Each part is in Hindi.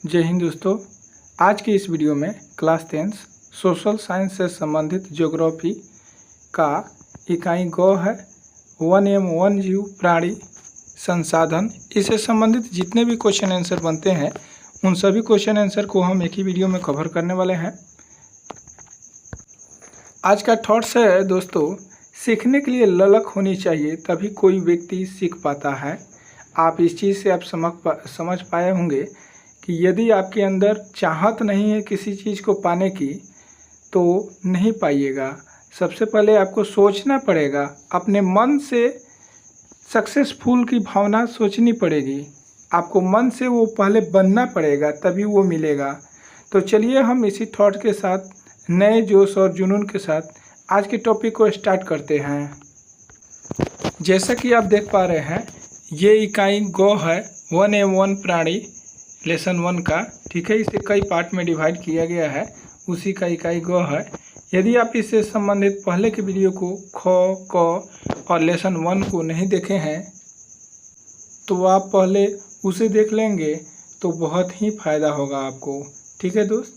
जय हिंद दोस्तों। आज की इस वीडियो में क्लास 10 सोशल साइंस से संबंधित ज्योग्राफी का इकाई गौ है वन एवं वन जीव प्राणी संसाधन, इससे संबंधित जितने भी क्वेश्चन आंसर बनते हैं उन सभी क्वेश्चन आंसर को हम एक ही वीडियो में कवर करने वाले हैं। आज का थॉट्स है दोस्तों, सीखने के लिए ललक होनी चाहिए तभी कोई व्यक्ति सीख पाता है। आप इस चीज़ से आप समझ पाए होंगे कि यदि आपके अंदर चाहत नहीं है किसी चीज़ को पाने की तो नहीं पाइएगा। सबसे पहले आपको सोचना पड़ेगा, अपने मन से सक्सेसफुल की भावना सोचनी पड़ेगी, आपको मन से वो पहले बनना पड़ेगा तभी वो मिलेगा। तो चलिए हम इसी थॉट के साथ नए जोश और जुनून के साथ आज के टॉपिक को स्टार्ट करते हैं। जैसा कि आप देख पा रहे हैं, ये इकाई गौ है वन एवं वन प्राणी लेसन 1 का, ठीक है। इसे कई पार्ट में डिवाइड किया गया है, उसी का इकाई गौ है। यदि आप इससे संबंधित पहले के वीडियो को ख क और लेसन 1 को नहीं देखे हैं तो आप पहले उसे देख लेंगे तो बहुत ही फ़ायदा होगा आपको, ठीक है दोस्त।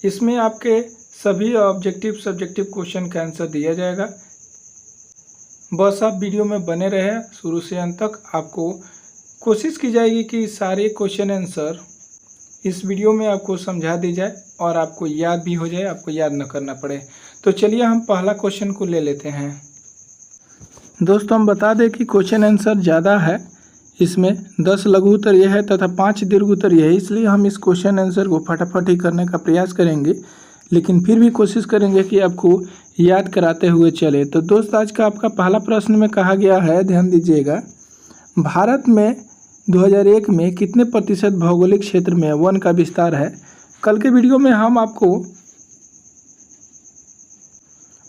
इसमें आपके सभी ऑब्जेक्टिव सब्जेक्टिव क्वेश्चन का आंसर दिया जाएगा। बस आप वीडियो में बने रहे शुरू से अंत तक। आपको कोशिश की जाएगी कि सारे क्वेश्चन आंसर इस वीडियो में आपको समझा दी जाए और आपको याद भी हो जाए, आपको याद न करना पड़े। तो चलिए हम पहला क्वेश्चन को ले लेते हैं। दोस्तों हम बता दें कि क्वेश्चन आंसर ज़्यादा है, इसमें 10 लघु उत्तर यह है तथा 5 दीर्घ उत्तर यह है, इसलिए हम इस क्वेश्चन आंसर को फटाफट ही करने का प्रयास करेंगे, लेकिन फिर भी कोशिश करेंगे कि आपको याद कराते हुए चले। तो दोस्त आज का आपका पहला प्रश्न में कहा गया है, ध्यान दीजिएगा, भारत में 2001 में कितने प्रतिशत भौगोलिक क्षेत्र में वन का विस्तार है। कल के वीडियो में हम आपको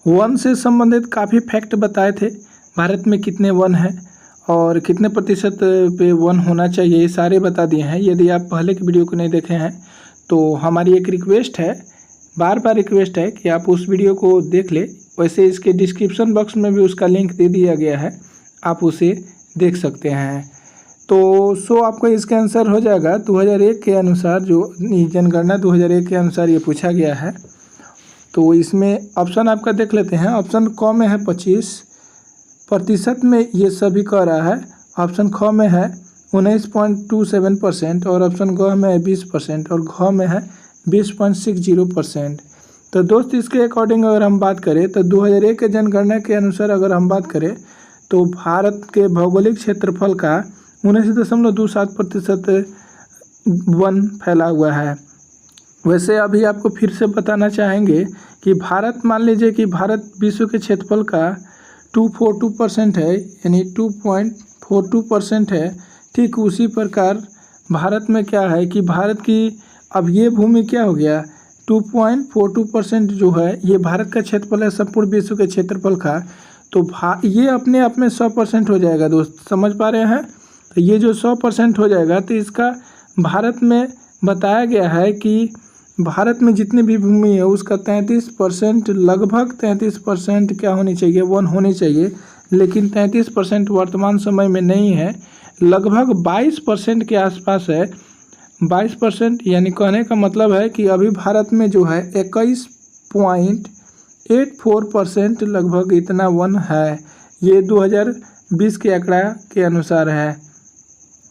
वन से संबंधित काफ़ी फैक्ट बताए थे, भारत में कितने वन हैं और कितने प्रतिशत पे वन होना चाहिए, ये सारे बता दिए हैं। यदि आप पहले के वीडियो को नहीं देखे हैं तो हमारी एक रिक्वेस्ट है, बार बार रिक्वेस्ट है कि आप उस वीडियो को देख ले। वैसे इसके डिस्क्रिप्शन बॉक्स में भी उसका लिंक दे दिया गया है, आप उसे देख सकते हैं। तो आपको इसका आंसर हो जाएगा 2001 के अनुसार, जो जनगणना 2001 के अनुसार ये पूछा गया है। तो इसमें ऑप्शन आपका देख लेते हैं। ऑप्शन क में है 25% में ये सभी कह रहा है, ऑप्शन ख में है 19.27% और ऑप्शन ग में है 20% और घ में है 20.60%। तो दोस्त इसके अकॉर्डिंग अगर हम बात करें तो 2001 के जनगणना के अनुसार अगर हम बात करें तो भारत के भौगोलिक क्षेत्रफल का 19.27% वन फैला हुआ है। वैसे अभी आपको फिर से बताना चाहेंगे कि भारत, मान लीजिए कि भारत विश्व के क्षेत्रफल का 242% है, यानी 2.42% है। ठीक उसी प्रकार भारत में क्या है कि भारत की अब ये भूमि क्या हो गया, 2.42% जो है ये भारत का क्षेत्रफल है संपूर्ण विश्व के क्षेत्रफल का। तो ये अपने आप में 100% हो जाएगा दोस्त, समझ पा रहे हैं। तो ये जो 100% हो जाएगा तो इसका भारत में बताया गया है कि भारत में जितनी भी भूमि है उसका 33%, लगभग 33% क्या होनी चाहिए, वन होनी चाहिए। लेकिन 33% वर्तमान समय में नहीं है, लगभग 22% के आसपास है। 22% यानी कहने का मतलब है कि अभी भारत में जो है 21.84% लगभग इतना वन है। ये 2020 के आंकड़ा के अनुसार है।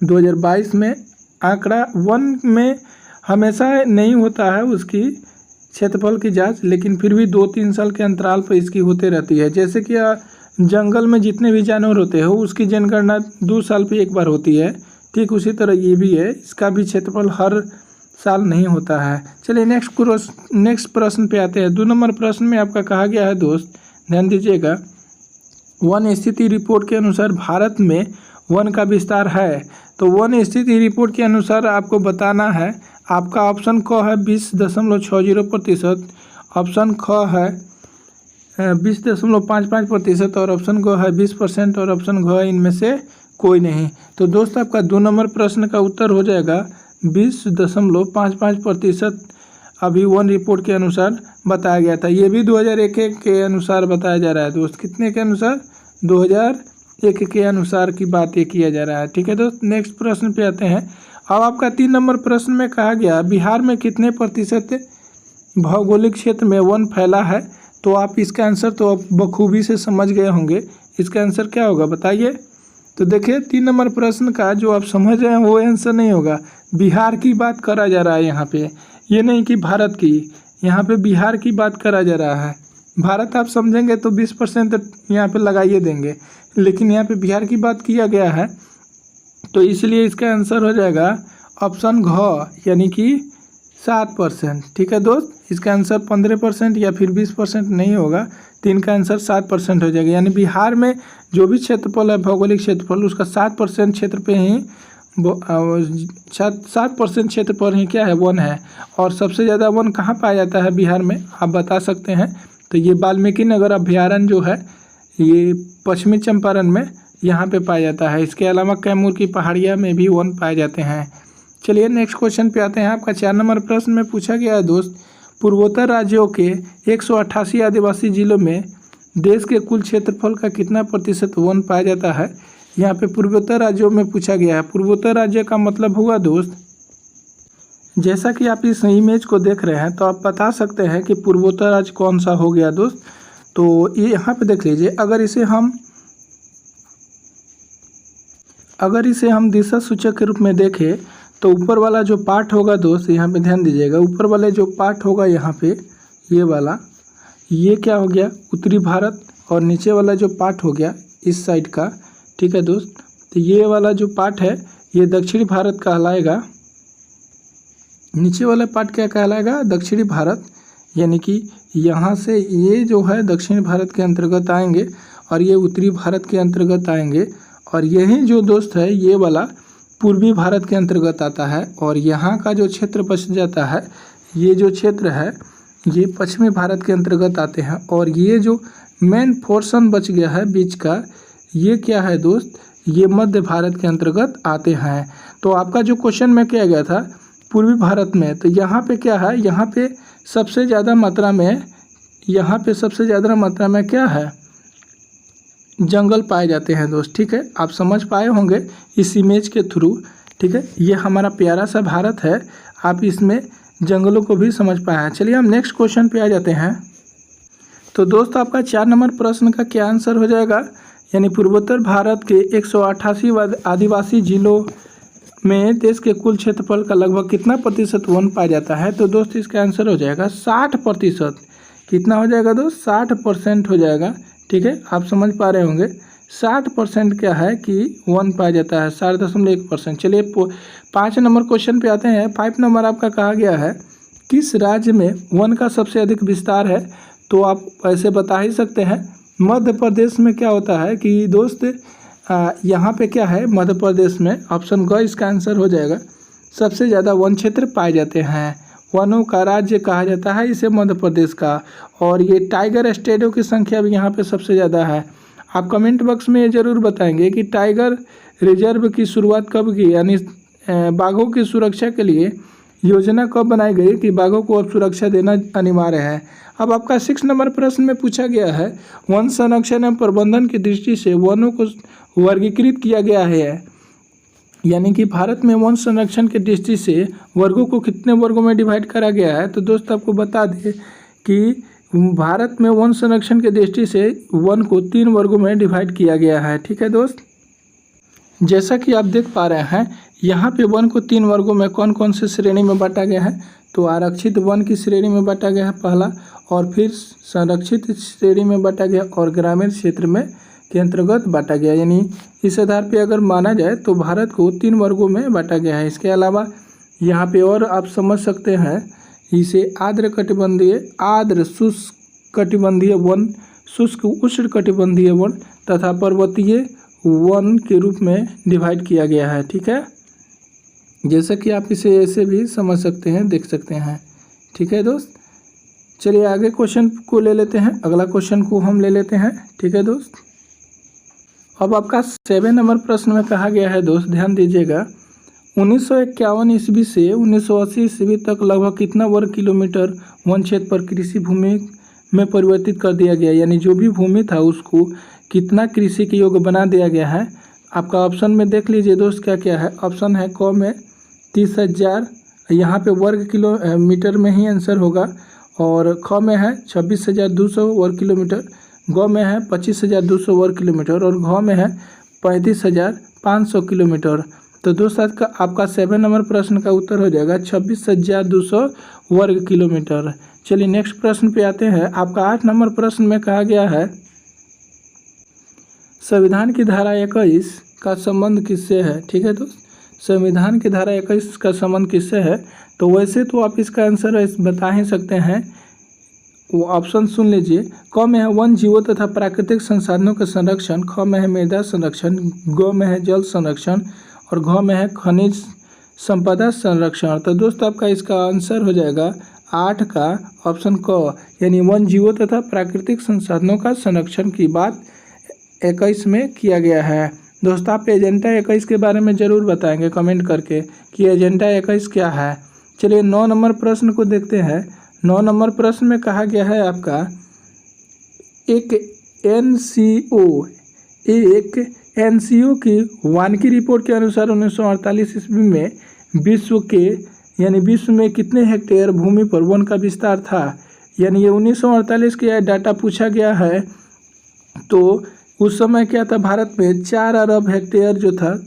2022 में आंकड़ा वन में हमेशा नहीं होता है उसकी क्षेत्रफल की जांच, लेकिन फिर भी 2-3 साल के अंतराल पर इसकी होते रहती है। जैसे कि जंगल में जितने भी जानवर होते हैं उसकी जनगणना 2 साल पे एक बार होती है, ठीक उसी तरह ये भी है, इसका भी क्षेत्रफल हर साल नहीं होता है। चलिए नेक्स्ट प्रश्न पे आते हैं। 2 नंबर प्रश्न में आपका कहा गया है दोस्त, ध्यान दीजिएगा, वन स्थिति रिपोर्ट के अनुसार भारत में वन का विस्तार है। तो वन स्थिति रिपोर्ट के अनुसार आपको बताना है। आपका ऑप्शन क है 20.60%, ऑप्शन ख है 20.55% और ऑप्शन ग है 20% और ऑप्शन घ इनमें से कोई नहीं। तो दोस्त आपका 2 नंबर प्रश्न का उत्तर हो जाएगा 20.55% अभी वन रिपोर्ट के अनुसार बताया गया था। ये भी 2001 के अनुसार बताया जा रहा है दोस्त। कितने के अनुसार? 2001 के अनुसार की बात ये किया जा रहा है, ठीक है दोस्त। नेक्स्ट प्रश्न पे आते हैं। अब आपका 3 नंबर प्रश्न में कहा गया बिहार में कितने प्रतिशत भौगोलिक क्षेत्र में वन फैला है। तो आप इसका आंसर तो आप बखूबी से समझ गए होंगे। इसका आंसर क्या होगा बताइए। तो देखिए 3 नंबर प्रश्न का जो आप समझ रहे हैं वो आंसर नहीं होगा। बिहार की बात करा जा रहा है यहाँ पे, ये नहीं कि भारत की, यहाँ पे बिहार की बात करा जा रहा है। भारत आप समझेंगे तो 20% यहाँ पे लगाइए देंगे, लेकिन यहाँ पे बिहार की बात किया गया है, तो इसलिए इसका आंसर हो जाएगा ऑप्शन घ, यानी कि 7%। ठीक है दोस्त, इसका आंसर 15% या फिर 20% नहीं होगा, तो इनका आंसर 7% हो जाएगा। यानी बिहार में जो भी क्षेत्रफल है, भौगोलिक क्षेत्रफल, उसका 7% क्षेत्र पे ही 7% क्षेत्र पर ही क्या है, वन है। और सबसे ज़्यादा वन कहाँ पाया जाता है बिहार में, आप बता सकते हैं। तो ये वाल्मीकि नगर अभ्यारण्य जो है ये पश्चिमी चंपारण में यहाँ पे पाया जाता है। इसके अलावा कैमूर की पहाड़ियाँ में भी वन पाए जाते हैं। चलिए नेक्स्ट क्वेश्चन पे आते हैं। आपका 4 नंबर प्रश्न में पूछा गया है दोस्त, पूर्वोत्तर राज्यों के 188 आदिवासी जिलों में देश के कुल क्षेत्रफल का कितना प्रतिशत वन पाया जाता है। यहाँ पे पूर्वोत्तर राज्यों में पूछा गया है। पूर्वोत्तर राज्य का मतलब हुआ दोस्त, जैसा कि आप इस इमेज को देख रहे हैं तो आप बता सकते हैं कि पूर्वोत्तर राज्य कौन सा हो गया दोस्त। तो ये यहाँ पे देख लीजिए, अगर इसे हम दिशा सूचक के रूप में देखें तो ऊपर वाला जो पार्ट होगा दोस्त, यहाँ पे ध्यान दीजिएगा, ऊपर वाले जो पार्ट होगा यहाँ पे ये वाला, ये क्या हो गया उत्तरी भारत, और नीचे वाला जो पार्ट हो गया इस साइड का, ठीक है दोस्त, तो ये वाला जो पार्ट है ये दक्षिणी भारत कहलाएगा। नीचे वाला पार्ट क्या कहलाएगा, दक्षिणी भारत, यानी कि यहाँ से ये जो है दक्षिण भारत के अंतर्गत आएंगे और ये उत्तरी भारत के अंतर्गत आएंगे, और यही जो दोस्त है ये वाला पूर्वी भारत के अंतर्गत आता है, और यहाँ का जो क्षेत्र बच जाता है, ये जो क्षेत्र है ये पश्चिमी भारत के अंतर्गत आते हैं, और ये जो मेन पोर्शन बच गया है बीच का, ये क्या है दोस्त, ये मध्य भारत के अंतर्गत आते हैं। तो आपका जो क्वेश्चन में किया गया था पूर्वी भारत में, तो यहाँ पे क्या है, यहाँ पे सबसे ज़्यादा मात्रा में क्या है, जंगल पाए जाते हैं दोस्त। ठीक है, आप समझ पाए होंगे इस इमेज के थ्रू। ठीक है, ये हमारा प्यारा सा भारत है, आप इसमें जंगलों को भी समझ पाए हैं। चलिए हम नेक्स्ट क्वेश्चन पे आ जाते हैं। तो दोस्त आपका 4 नंबर प्रश्न का क्या आंसर हो जाएगा, यानी पूर्वोत्तर भारत के 188 आदिवासी जिलों में देश के कुल क्षेत्रफल का लगभग कितना प्रतिशत वन पाया जाता है। तो दोस्त इसका आंसर हो जाएगा 60%। कितना हो जाएगा दोस्त, 60% हो जाएगा। ठीक है, आप समझ पा रहे होंगे 60% क्या है कि वन पाया जाता है, 60.1%। चलिए 5 नंबर क्वेश्चन पे आते हैं। 5 नंबर आपका कहा गया है किस राज्य में वन का सबसे अधिक विस्तार है। तो आप ऐसे बता ही सकते हैं, मध्य प्रदेश में क्या होता है कि दोस्त यहाँ पे क्या है, मध्य प्रदेश में ऑप्शन ग इसका आंसर हो जाएगा। सबसे ज़्यादा वन क्षेत्र पाए जाते हैं, वनों का राज्य कहा जाता है इसे मध्य प्रदेश का, और ये टाइगर स्टेटों की संख्या भी यहाँ पे सबसे ज़्यादा है। आप कमेंट बॉक्स में ये ज़रूर बताएंगे कि टाइगर रिजर्व की शुरुआत कब की, यानी बाघों की सुरक्षा के लिए योजना कब बनाई गई कि बाघों को अब सुरक्षा देना अनिवार्य है। अब आपका 6 नंबर प्रश्न में पूछा गया है वन संरक्षण एवं प्रबंधन की दृष्टि से वनों को वर्गीकृत किया गया है, यानी कि भारत में वन संरक्षण की दृष्टि से वर्गों को कितने वर्गों में डिवाइड करा गया है। तो दोस्त आपको बता दें कि भारत में वन संरक्षण की दृष्टि से वन को 3 वर्गों में डिवाइड किया गया है। ठीक है दोस्त, जैसा कि आप देख पा रहे हैं यहाँ पे वन को 3 वर्गों में कौन कौन से श्रेणी में बांटा गया है। तो आरक्षित वन की श्रेणी में बांटा गया है पहला, और फिर संरक्षित श्रेणी में बांटा गया, और ग्रामीण क्षेत्र में के अंतर्गत बांटा गया। यानी इस आधार पे अगर माना जाए तो भारत को 3 वर्गों में बांटा गया है। इसके अलावा यहाँ पे और आप समझ सकते हैं इसे आर्द्र कटिबंधीय, आर्द्र शुष्क कटिबंधीय वन, शुष्क उष्ण कटिबंधीय वन तथा पर्वतीय वन के रूप में डिवाइड किया गया है। ठीक है, जैसा कि आप इसे ऐसे भी समझ सकते हैं, देख सकते हैं। ठीक है दोस्त, चलिए आगे क्वेश्चन को ले लेते हैं, अगला क्वेश्चन को हम ले लेते हैं। ठीक है दोस्त, अब आपका 7 नंबर प्रश्न में कहा गया है दोस्त, ध्यान दीजिएगा, 1951 ईस्वी से 1980 ईस्वी तक लगभग कितना वर्ग किलोमीटर वन क्षेत्र पर कृषि भूमि में परिवर्तित कर दिया गया, यानी जो भी भूमि था उसको कितना कृषि के योग्य बना दिया गया है। आपका ऑप्शन में देख लीजिए दोस्त क्या क्या है। ऑप्शन है क में 30,000 यहाँ पे वर्ग किलोमीटर में ही आंसर होगा। और ख में है 26,200 वर्ग किलोमीटर, ग में है 25,200 वर्ग किलोमीटर और घ में है 35,500 किलोमीटर। तो दोस्त आपका 7 नंबर प्रश्न का उत्तर हो जाएगा 26,200 वर्ग किलोमीटर। चलिए नेक्स्ट प्रश्न पे आते हैं। आपका 8 नंबर प्रश्न में कहा गया है संविधान की धारा 21 का संबंध किससे है। ठीक है दोस्त, संविधान की धारा 21 का संबंध किससे है। तो वैसे तो आप इसका आंसर बता ही सकते हैं, वो ऑप्शन सुन लीजिए। क में है वन जीवों तथा प्राकृतिक संसाधनों के संरक्षण, ख में है मृदा संरक्षण, ग में है जल संरक्षण और घ में है खनिज संपदा संरक्षण। तो दोस्त आपका इसका आंसर हो जाएगा 8 का ऑप्शन क, यानी वन जीवों तथा प्राकृतिक संसाधनों का संरक्षण की बात 21 में किया गया है। दोस्तों आप एजेंडा 21 के बारे में ज़रूर बताएंगे कमेंट करके कि एजेंडा 21 क्या है। चलिए 9 नंबर प्रश्न को देखते हैं। 9 नंबर प्रश्न में कहा गया है आपका एक एनसीओ की वानिकी रिपोर्ट के अनुसार 1948 ईस्वी में विश्व में कितने हेक्टेयर भूमि पर वन का विस्तार था। यानी ये 1948 का डाटा पूछा गया है। तो उस समय क्या था, भारत में 4 अरब हेक्टेयर जो था,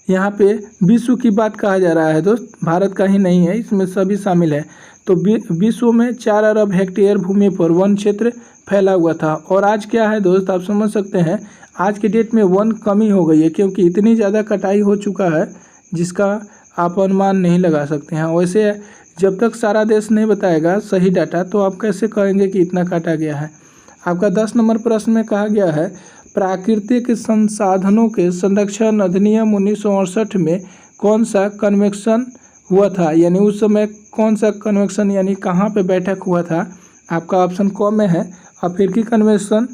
यहाँ पे विश्व की बात कहा जा रहा है दोस्त, भारत का ही नहीं है, इसमें सभी शामिल है। तो विश्व में 4 अरब हेक्टेयर भूमि पर वन क्षेत्र फैला हुआ था। और आज क्या है दोस्त, आप समझ सकते हैं आज के डेट में वन कमी हो गई है, क्योंकि इतनी ज़्यादा कटाई हो चुका है जिसका आप अनुमान नहीं लगा सकते हैं। वैसे जब तक सारा देश नहीं बताएगा सही डाटा तो आप कैसे कहेंगे कि इतना काटा गया है। आपका 10 नंबर प्रश्न में कहा गया है प्राकृतिक संसाधनों के संरक्षण अधिनियम 1968 में कौन सा कन्वेंशन हुआ था। यानी उस समय कौन सा कन्वेंशन यानी कहाँ पे बैठक हुआ था। आपका ऑप्शन क में है अफ्रीकी कन्वेंशन,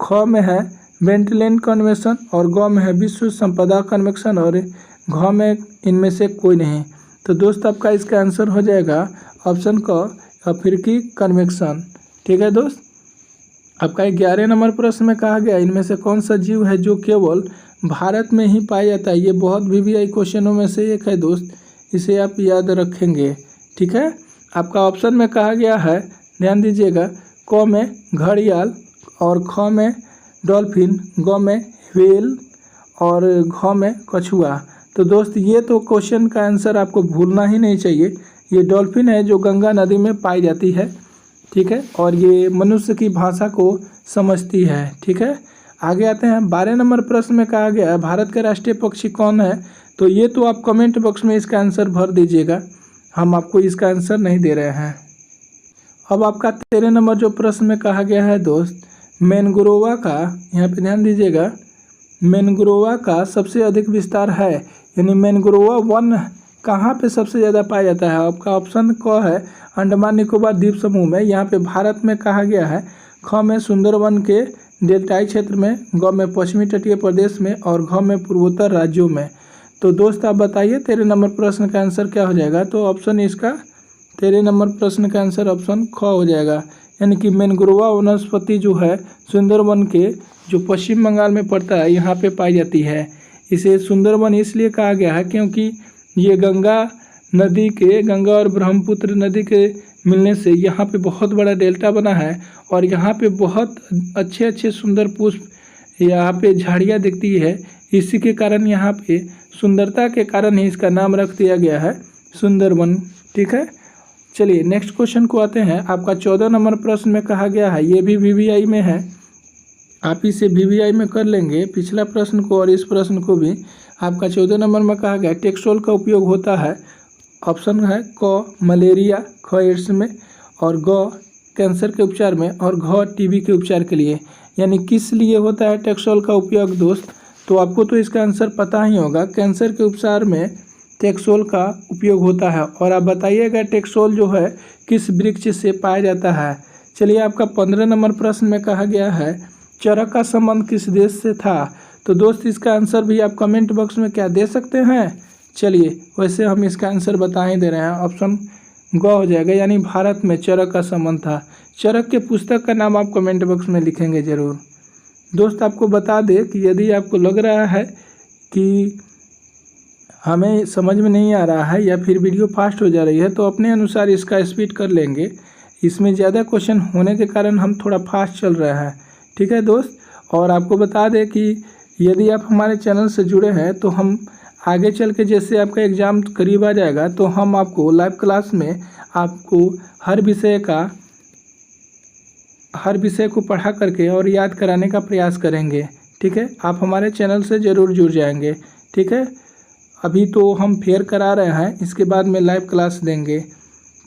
ख में है बेंटलेंड कन्वेंशन और ग में है विश्व संपदा कन्वेंशन और घ में इनमें से कोई नहीं। तो दोस्त आपका इसका आंसर हो जाएगा ऑप्शन क अफ्रीकी कन्वेंशन। ठीक है दोस्त। आपका 11 नंबर प्रश्न में कहा गया इनमें से कौन सा जीव है जो केवल भारत में ही पाया जाता है। ये बहुत VVI क्वेश्चनों में से एक है दोस्त, इसे आप याद रखेंगे। ठीक है। आपका ऑप्शन में कहा गया है, ध्यान दीजिएगा, क में घड़ियाल और ख में डॉल्फिन, ग में व्हेल और घ में कछुआ। तो दोस्त ये तो क्वेश्चन का आंसर आपको भूलना ही नहीं चाहिए। ये डॉल्फिन है जो गंगा नदी में पाई जाती है। ठीक है, और ये मनुष्य की भाषा को समझती है। ठीक है। आगे आते हैं 12 नंबर प्रश्न में कहा गया है भारत का राष्ट्रीय पक्षी कौन है। तो ये तो आप कमेंट बॉक्स में इसका आंसर भर दीजिएगा, हम आपको इसका आंसर नहीं दे रहे हैं। अब आपका 13 नंबर जो प्रश्न में कहा गया है दोस्त, मैनग्रोवा का, यहाँ पे ध्यान दीजिएगा, मैनग्रोवा का सबसे अधिक विस्तार है, यानी मैनग्रोवा वन कहाँ पे सबसे ज़्यादा पाया जाता है। आपका ऑप्शन क है अंडमान निकोबार द्वीप समूह में, यहाँ पे भारत में कहा गया है, ख में सुंदरवन के डेल्टाई क्षेत्र में, ग में पश्चिमी तटीय प्रदेश में और घ में पूर्वोत्तर राज्यों में। तो दोस्त आप बताइए 13 नंबर प्रश्न का आंसर क्या हो जाएगा। तो ऑप्शन इसका 13 नंबर प्रश्न का आंसर ऑप्शन ख हो जाएगा, यानी कि मैनग्रोवा वनस्पति जो है सुंदरवन के जो पश्चिम बंगाल में पड़ता है यहाँ पे पाई जाती है। इसे सुंदरवन इसलिए कहा गया है क्योंकि ये गंगा और ब्रह्मपुत्र नदी के मिलने से यहाँ पे बहुत बड़ा डेल्टा बना है और यहाँ पे बहुत अच्छे सुंदर पुष्प यहाँ पे झाड़ियाँ दिखती है। इसी के कारण यहाँ पे सुंदरता के कारण ही इसका नाम रख दिया गया है सुंदरवन। ठीक है। चलिए नेक्स्ट क्वेश्चन को आते हैं। आपका 14 नंबर प्रश्न में कहा गया है, ये भी VVI में है, आप इसे VVI में कर लेंगे पिछला प्रश्न को और इस प्रश्न को भी। आपका 14 नंबर में कहा गया टेक्सोल का उपयोग होता है। ऑप्शन है क मलेरिया, ख एड्स में और ग कैंसर के उपचार में और घ टीबी के उपचार के लिए। यानी किस लिए होता है टेक्सोल का उपयोग दोस्त। तो आपको तो इसका आंसर पता ही होगा, कैंसर के उपचार में टेक्सोल का उपयोग होता है। और आप बताइएगा टेक्सोल जो है किस वृक्ष से पाया जाता है। चलिए आपका 15 नंबर प्रश्न में कहा गया है चरक का संबंध किस देश से था। तो दोस्त इसका आंसर भी आप कमेंट बॉक्स में क्या दे सकते हैं। चलिए वैसे हम इसका आंसर बता ही दे रहे हैं, ऑप्शन ग हो जाएगा, यानी भारत में चरक का संबंध था। चरक के पुस्तक का नाम आप कमेंट बॉक्स में लिखेंगे ज़रूर। दोस्त आपको बता दें कि यदि आपको लग रहा है कि हमें समझ में नहीं आ रहा है या फिर वीडियो फास्ट हो जा रही है तो अपने अनुसार इसका स्पीड कर लेंगे। इसमें ज़्यादा क्वेश्चन होने के कारण हम थोड़ा फास्ट चल रहा है। ठीक है दोस्त, और आपको बता दें कि यदि आप हमारे चैनल से जुड़े हैं तो हम आगे चल के जैसे आपका एग्ज़ाम करीब आ जाएगा तो हम आपको लाइव क्लास में आपको हर विषय को पढ़ा करके और याद कराने का प्रयास करेंगे। ठीक है, आप हमारे चैनल से ज़रूर जुड़ जाएंगे। ठीक है, अभी तो हम फेयर करा रहे हैं, इसके बाद में लाइव क्लास देंगे।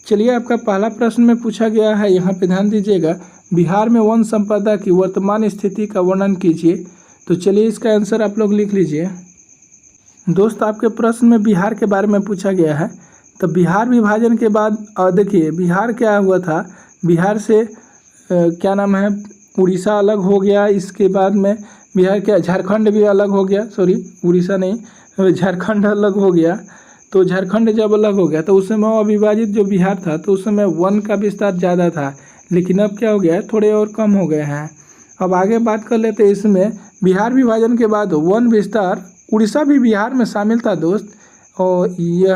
चलिए, आपका पहला प्रश्न में पूछा गया है, यहाँ पे ध्यान दीजिएगा, बिहार में वन संपदा की वर्तमान स्थिति का वर्णन कीजिए। तो चलिए इसका आंसर आप लोग लिख लीजिए। दोस्त, आपके प्रश्न में बिहार के बारे में पूछा गया है। तो बिहार विभाजन के बाद देखिए बिहार क्या हुआ था, बिहार से क्या नाम है, उड़ीसा अलग हो गया। इसके बाद में बिहार क्या, झारखंड भी अलग हो गया, सॉरी उड़ीसा नहीं, झारखंड अलग हो गया। तो झारखंड जब अलग हो गया तो उस समय अविभाजित जो बिहार था तो उस समय वन का विस्तार ज़्यादा था, लेकिन अब क्या हो गया है, थोड़े और कम हो गए हैं। अब आगे बात कर लेते हैं। इसमें बिहार विभाजन के बाद वन विस्तार, उड़ीसा भी बिहार में शामिल था दोस्त, और यह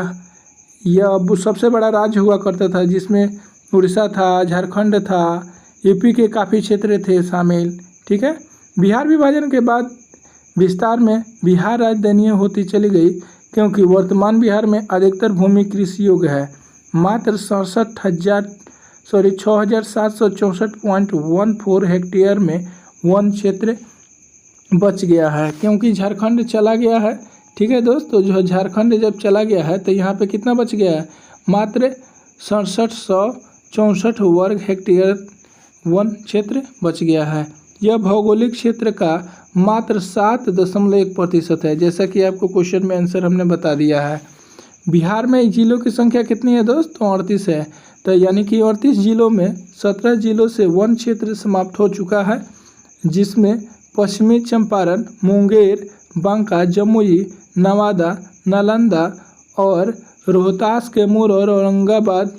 अब सबसे बड़ा राज्य हुआ करता था, जिसमें उड़ीसा था, झारखंड था, यूपी के काफ़ी क्षेत्र थे शामिल। ठीक है, बिहार विभाजन के बाद विस्तार में बिहार राजधानी होती चली गई, क्योंकि वर्तमान बिहार में अधिकतर भूमि कृषि योग्य है। मात्र 6,764.14 हेक्टेयर में वन क्षेत्र बच गया है, क्योंकि झारखंड चला गया है। ठीक है दोस्त, तो जो झारखंड जब चला गया है तो यहाँ पे कितना बच गया है, मात्र 6764 वर्ग हेक्टेयर वन क्षेत्र बच गया है। यह भौगोलिक क्षेत्र का मात्र 7.1% है, जैसा कि आपको क्वेश्चन में आंसर हमने बता दिया है। बिहार में जिलों की संख्या कितनी है दोस्त, तो 38 है। तो यानी कि 38 जिलों में 17 जिलों से वन क्षेत्र समाप्त हो चुका है, जिसमें पश्चिमी चंपारण, मुंगेर, बांका, जमुई, नवादा, नालंदा और रोहतास, कैमूर और औरंगाबाद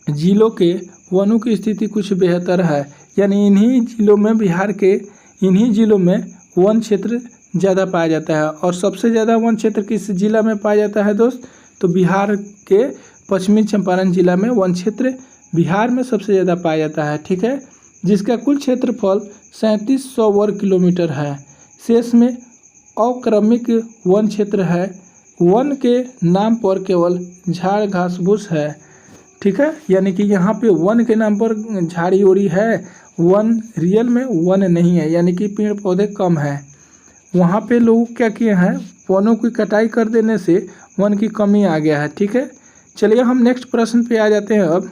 जिलों के वनों की स्थिति कुछ बेहतर है। यानी इन्हीं जिलों में, बिहार के इन्हीं जिलों में वन क्षेत्र ज़्यादा पाया जाता है। और सबसे ज़्यादा वन क्षेत्र किस जिला में पाया जाता है दोस्त, तो बिहार के पश्चिमी चंपारण जिला में वन क्षेत्र बिहार में सबसे ज़्यादा पाया जाता है। ठीक है, जिसका कुल क्षेत्रफल 3700 वर्ग किलोमीटर है। शेष में अक्रमिक वन क्षेत्र है। वन के नाम पर केवल झाड़ घास फूस है। ठीक है, यानी कि यहाँ पे वन के नाम पर झाड़ी उड़ी है, वन रियल में वन नहीं है, यानी कि पेड़ पौधे कम हैं। वहाँ पे लोग क्या किए हैं, वनों की कटाई कर देने से वन की कमी आ गया है। ठीक है, चलिए हम नेक्स्ट प्रश्न पे आ जाते हैं। अब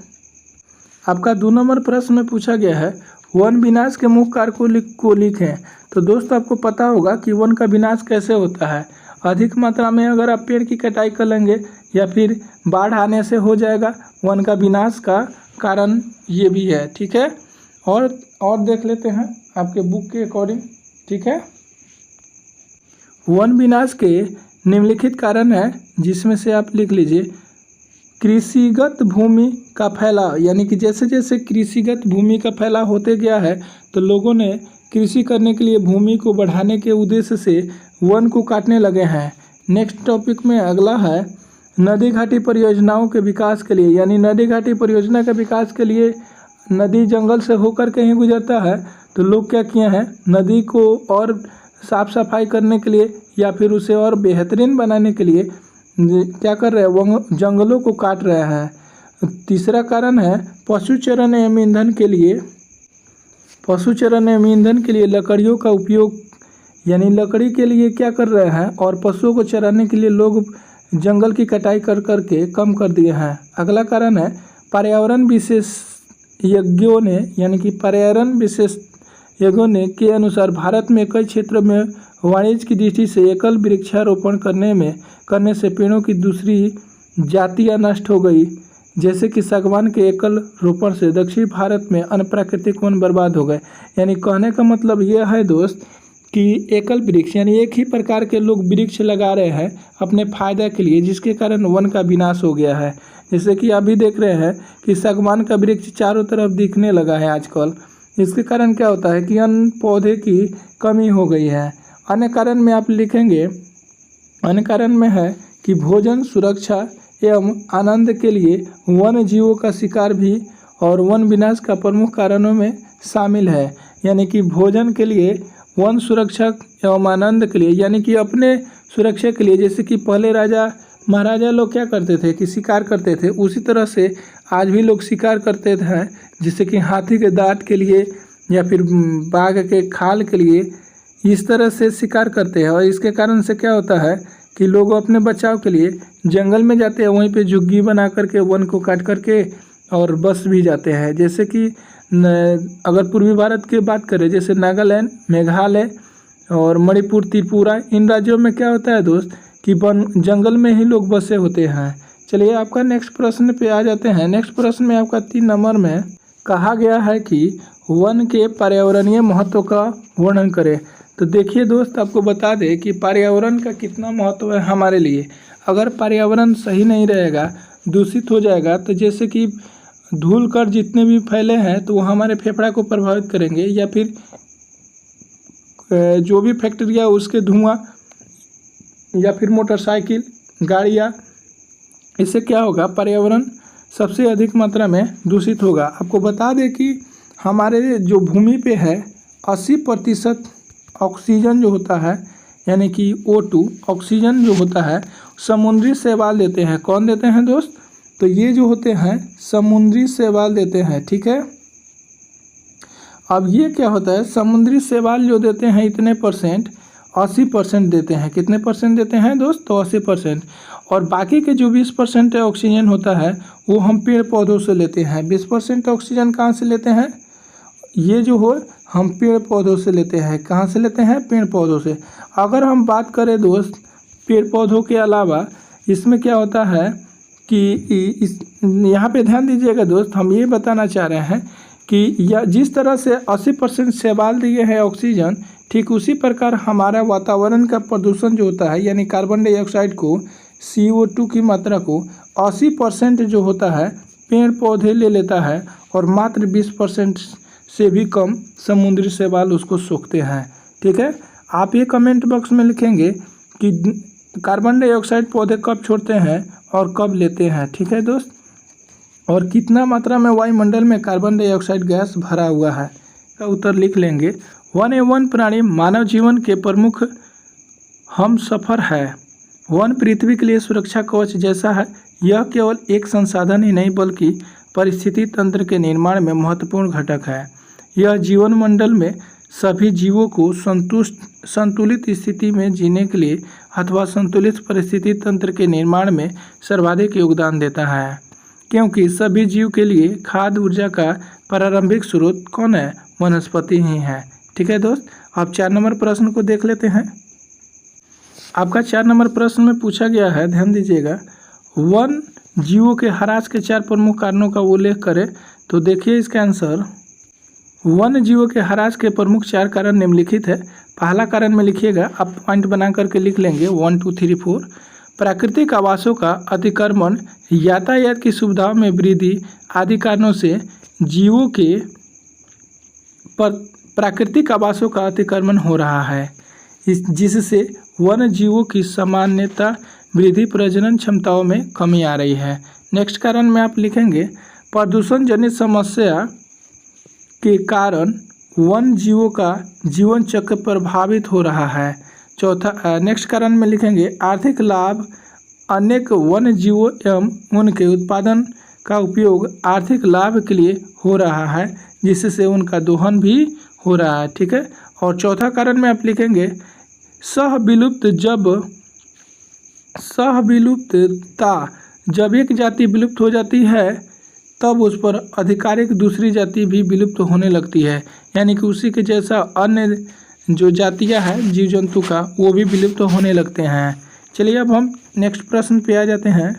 आपका 2 नंबर प्रश्न में पूछा गया है, वन विनाश के मुख्य कारकों को लिखें। तो दोस्तों, आपको पता होगा कि वन का विनाश कैसे होता है। अधिक मात्रा में अगर आप पेड़ की कटाई कर लेंगे या फिर बाढ़ आने से हो जाएगा। वन का विनाश का कारण ये भी है। ठीक है, और देख लेते हैं आपके बुक के अकॉर्डिंग। ठीक है, वन विनाश के निम्नलिखित कारण है, जिसमें से आप लिख लीजिए, कृषिगत भूमि का फैलाव। यानी कि जैसे जैसे कृषिगत भूमि का फैलाव होते गया है तो लोगों ने कृषि करने के लिए भूमि को बढ़ाने के उद्देश्य से वन को काटने लगे हैं। नेक्स्ट टॉपिक में अगला है, नदी घाटी परियोजनाओं के विकास के लिए। यानी नदी घाटी परियोजना के विकास के लिए नदी जंगल से होकर कहीं गुजरता है, तो लोग क्या किए हैं, नदी को और साफ सफाई करने के लिए या फिर उसे और बेहतरीन बनाने के लिए क्या कर रहे हैं, वो जंगलों को काट रहे हैं। तीसरा कारण है पशुचरण एवं ईंधन के लिए लकड़ियों का उपयोग। यानी लकड़ी के लिए क्या कर रहे हैं, और पशुओं को चराने के लिए लोग जंगल की कटाई कर करके कम कर दिए हैं। अगला कारण है पर्यावरण विशेषज्ञों ने के अनुसार भारत में कई क्षेत्रों में वाणिज्य की दृष्टि से एकल वृक्षारोपण करने से पेड़ों की दूसरी जातियां नष्ट हो गई। जैसे कि सागवान के एकल रोपण से दक्षिण भारत में अन्य प्राकृतिक वन बर्बाद हो गए। यानी कहने का मतलब यह है दोस्त कि एकल वृक्ष, यानी एक ही प्रकार के लोग वृक्ष लगा रहे हैं अपने फायदे के लिए, जिसके कारण वन का विनाश हो गया है। जैसे कि अभी देख रहे हैं कि सागवान का वृक्ष चारों तरफ दिखने लगा है आजकल। इसके कारण क्या होता है कि अन्य पौधे की कमी हो गई है। अन्य कारण में आप लिखेंगे अन्य कारण में है कि भोजन, सुरक्षा एवं आनंद के लिए वन्य जीवों का शिकार भी और वन विनाश का प्रमुख कारणों में शामिल है। यानी कि भोजन के लिए, वन सुरक्षा एवं आनंद के लिए, यानी कि अपने सुरक्षा के लिए, जैसे कि पहले राजा महाराजा लोग क्या करते थे कि शिकार करते थे, उसी तरह से आज भी लोग शिकार करते थे, जैसे कि हाथी के दांत के लिए या फिर बाघ के खाल के लिए, इस तरह से शिकार करते हैं। और इसके कारण से क्या होता है कि लोग अपने बचाव के लिए जंगल में जाते हैं, वहीं पे झुग्गी बना करके वन को काट करके और बस भी जाते हैं। जैसे कि अगर पूर्वी भारत की बात करें, जैसे नागालैंड, मेघालय और मणिपुर, त्रिपुरा, इन राज्यों में क्या होता है दोस्त कि वन जंगल में ही लोग बसे होते हैं। चलिए आपका नेक्स्ट प्रश्न पे आ जाते हैं। नेक्स्ट प्रश्न में आपका 3 नंबर में कहा गया है कि वन के पर्यावरणीय महत्व का वर्णन करें। तो देखिए दोस्त, आपको बता दें कि पर्यावरण का कितना महत्व है हमारे लिए। अगर पर्यावरण सही नहीं रहेगा, दूषित हो जाएगा, तो जैसे कि धूल कण जितने भी फैले हैं तो वो हमारे फेफड़ा को प्रभावित करेंगे, या फिर जो भी फैक्ट्री है उसके धुआं, या फिर मोटरसाइकिल, गाड़ियाँ, इससे क्या होगा, पर्यावरण सबसे अधिक मात्रा में दूषित होगा। आपको बता दें कि हमारे जो भूमि पे है 80% ऑक्सीजन जो होता है, यानी कि O2 ऑक्सीजन जो होता है, समुद्री शैवाल देते हैं। कौन देते हैं दोस्त? तो ये जो होते हैं समुद्री शैवाल देते हैं, ठीक है। अब ये क्या होता है, समुद्री शैवाल जो देते हैं इतने परसेंट, 80% देते हैं। कितने परसेंट देते हैं दोस्त? तो 80%। और बाकी के जो 20% ऑक्सीजन होता है वो हम पेड़ पौधों से लेते हैं। 20% ऑक्सीजन कहाँ से लेते हैं? ये जो हो हम पेड़ पौधों से लेते हैं। कहाँ से लेते हैं? पेड़ पौधों से। अगर हम बात करें दोस्त पेड़ पौधों के अलावा, इसमें क्या होता है कि यहाँ पे ध्यान दीजिएगा दोस्त, हम ये बताना चाह रहे हैं कि जिस तरह से 80% शैवाल दिए हैं ऑक्सीजन, ठीक उसी प्रकार हमारा वातावरण का प्रदूषण जो होता है, यानी कार्बन डाइऑक्साइड को, CO2 की मात्रा को 80% जो होता है पेड़ पौधे ले लेता है, और मात्र 20% से भी कम समुद्री शैवाल उसको सोखते हैं, ठीक है। आप ये कमेंट बॉक्स में लिखेंगे कि कार्बन डाइऑक्साइड पौधे कब छोड़ते हैं और कब लेते हैं, ठीक है दोस्त, और कितना मात्रा में वायुमंडल में कार्बन डाइऑक्साइड गैस भरा हुआ है, का उत्तर लिख लेंगे। वन एवं प्राणी मानव जीवन के प्रमुख हम सफ़र है। वन पृथ्वी के लिए सुरक्षा कवच जैसा है। यह केवल एक संसाधन ही नहीं बल्कि परिस्थिति तंत्र के निर्माण में महत्वपूर्ण घटक है। यह जीवन मंडल में सभी जीवों को संतुलित स्थिति में जीने के लिए अथवा संतुलित परिस्थिति तंत्र के निर्माण में सर्वाधिक योगदान देता है, क्योंकि सभी जीव के लिए खाद्य ऊर्जा का प्रारंभिक स्रोत कौन है? वनस्पति ही है, ठीक है दोस्त। आप 4 नंबर प्रश्न को देख लेते हैं। आपका 4 नंबर प्रश्न में पूछा गया है, ध्यान दीजिएगा, वन जीवों के ह्रास के 4 प्रमुख कारणों का उल्लेख करें। तो देखिए इसका आंसर, वन जीवों के ह्रास के प्रमुख 4 कारण निम्नलिखित है। पहला कारण में लिखिएगा, आप पॉइंट बना करके लिख लेंगे 1 2 3 4। प्राकृतिक आवासों का अतिक्रमण, यातायात की सुविधाओं में वृद्धि आदि कारणों से जीवों के प्राकृतिक आवासों का अतिक्रमण हो रहा है, जिससे वन जीवों की सामान्यता वृद्धि, प्रजनन क्षमताओं में कमी आ रही है। नेक्स्ट कारण में आप लिखेंगे, प्रदूषण जनित समस्या के कारण वन जीवों का जीवन चक्र प्रभावित हो रहा है। चौथा नेक्स्ट कारण में लिखेंगे, आर्थिक लाभ, अनेक वन जीवों एवं उनके उत्पादन का उपयोग आर्थिक लाभ के लिए हो रहा है, जिससे उनका दोहन भी हो रहा है, ठीक है। और चौथा कारण में आप लिखेंगे, सहविलुप्तता, जब एक जाति विलुप्त हो जाती है तब उस पर आधिकारिक दूसरी जाति भी विलुप्त होने लगती है, यानी कि उसी के जैसा अन्य जो जातियां हैं जीव जंतु का, वो भी विलुप्त होने लगते हैं। चलिए अब हम नेक्स्ट प्रश्न पे आ जाते हैं।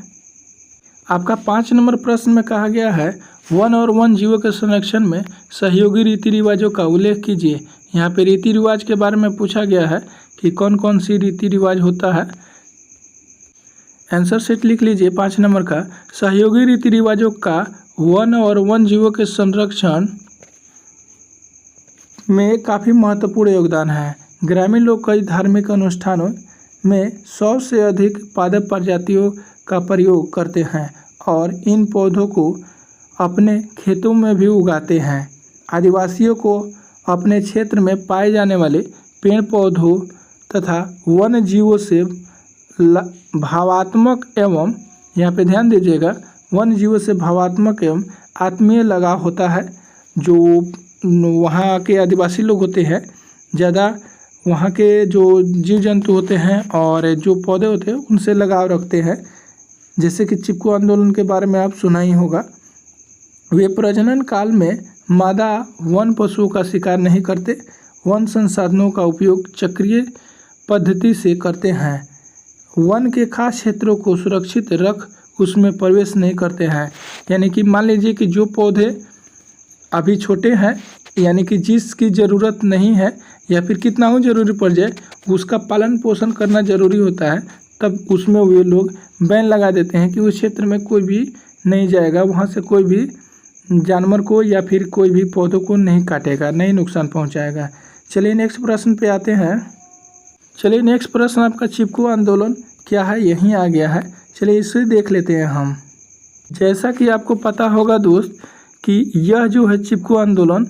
आपका 5 नंबर प्रश्न में कहा गया है, वन और वन जीवों के संरक्षण में सहयोगी रीति रिवाजों का उल्लेख कीजिए। यहाँ पे रीति रिवाज के बारे में पूछा गया है कि कौन कौन सी रीति रिवाज होता है। आंसर सेट लिख लीजिए 5 नंबर का, सहयोगी रीति रिवाजों का वन और वन जीवों के संरक्षण में काफ़ी महत्वपूर्ण योगदान है। ग्रामीण लोग कई धार्मिक अनुष्ठानों में 100 से अधिक पादप प्रजातियों का प्रयोग करते हैं और इन पौधों को अपने खेतों में भी उगाते हैं। आदिवासियों को अपने क्षेत्र में पाए जाने वाले पेड़ पौधों तथा वन्य जीवों से भावात्मक एवं, यहाँ पे ध्यान दीजिएगा, वन्य जीवों से भावात्मक एवं आत्मीय लगाव होता है। जो वहाँ के आदिवासी लोग होते हैं, ज़्यादा वहाँ के जो जीव जंतु होते हैं और जो पौधे होते हैं उनसे लगाव रखते हैं। जैसे कि चिपको आंदोलन के बारे में आप सुना ही होगा। वे प्रजनन काल में मादा वन पशुओं का शिकार नहीं करते, वन संसाधनों का उपयोग चक्रीय पद्धति से करते हैं। वन के खास क्षेत्रों को सुरक्षित रख उसमें प्रवेश नहीं करते हैं। यानी कि मान लीजिए कि जो पौधे अभी छोटे हैं, यानी कि जिसकी ज़रूरत नहीं है या फिर कितना हो ज़रूरी पड़ जाए उसका पालन पोषण करना ज़रूरी होता है, तब उसमें वे लोग बैन लगा देते हैं कि उस क्षेत्र में कोई भी नहीं जाएगा, वहाँ से कोई भी जानवर को या फिर कोई भी पौधों को नहीं काटेगा, नहीं नुकसान पहुँचाएगा। चलिए नेक्स्ट प्रश्न पे आते हैं। चलिए नेक्स्ट प्रश्न आपका चिपको आंदोलन क्या है, यहीं आ गया है। चलिए इसे देख लेते हैं हम। जैसा कि आपको पता होगा दोस्त कि यह जो है चिपको आंदोलन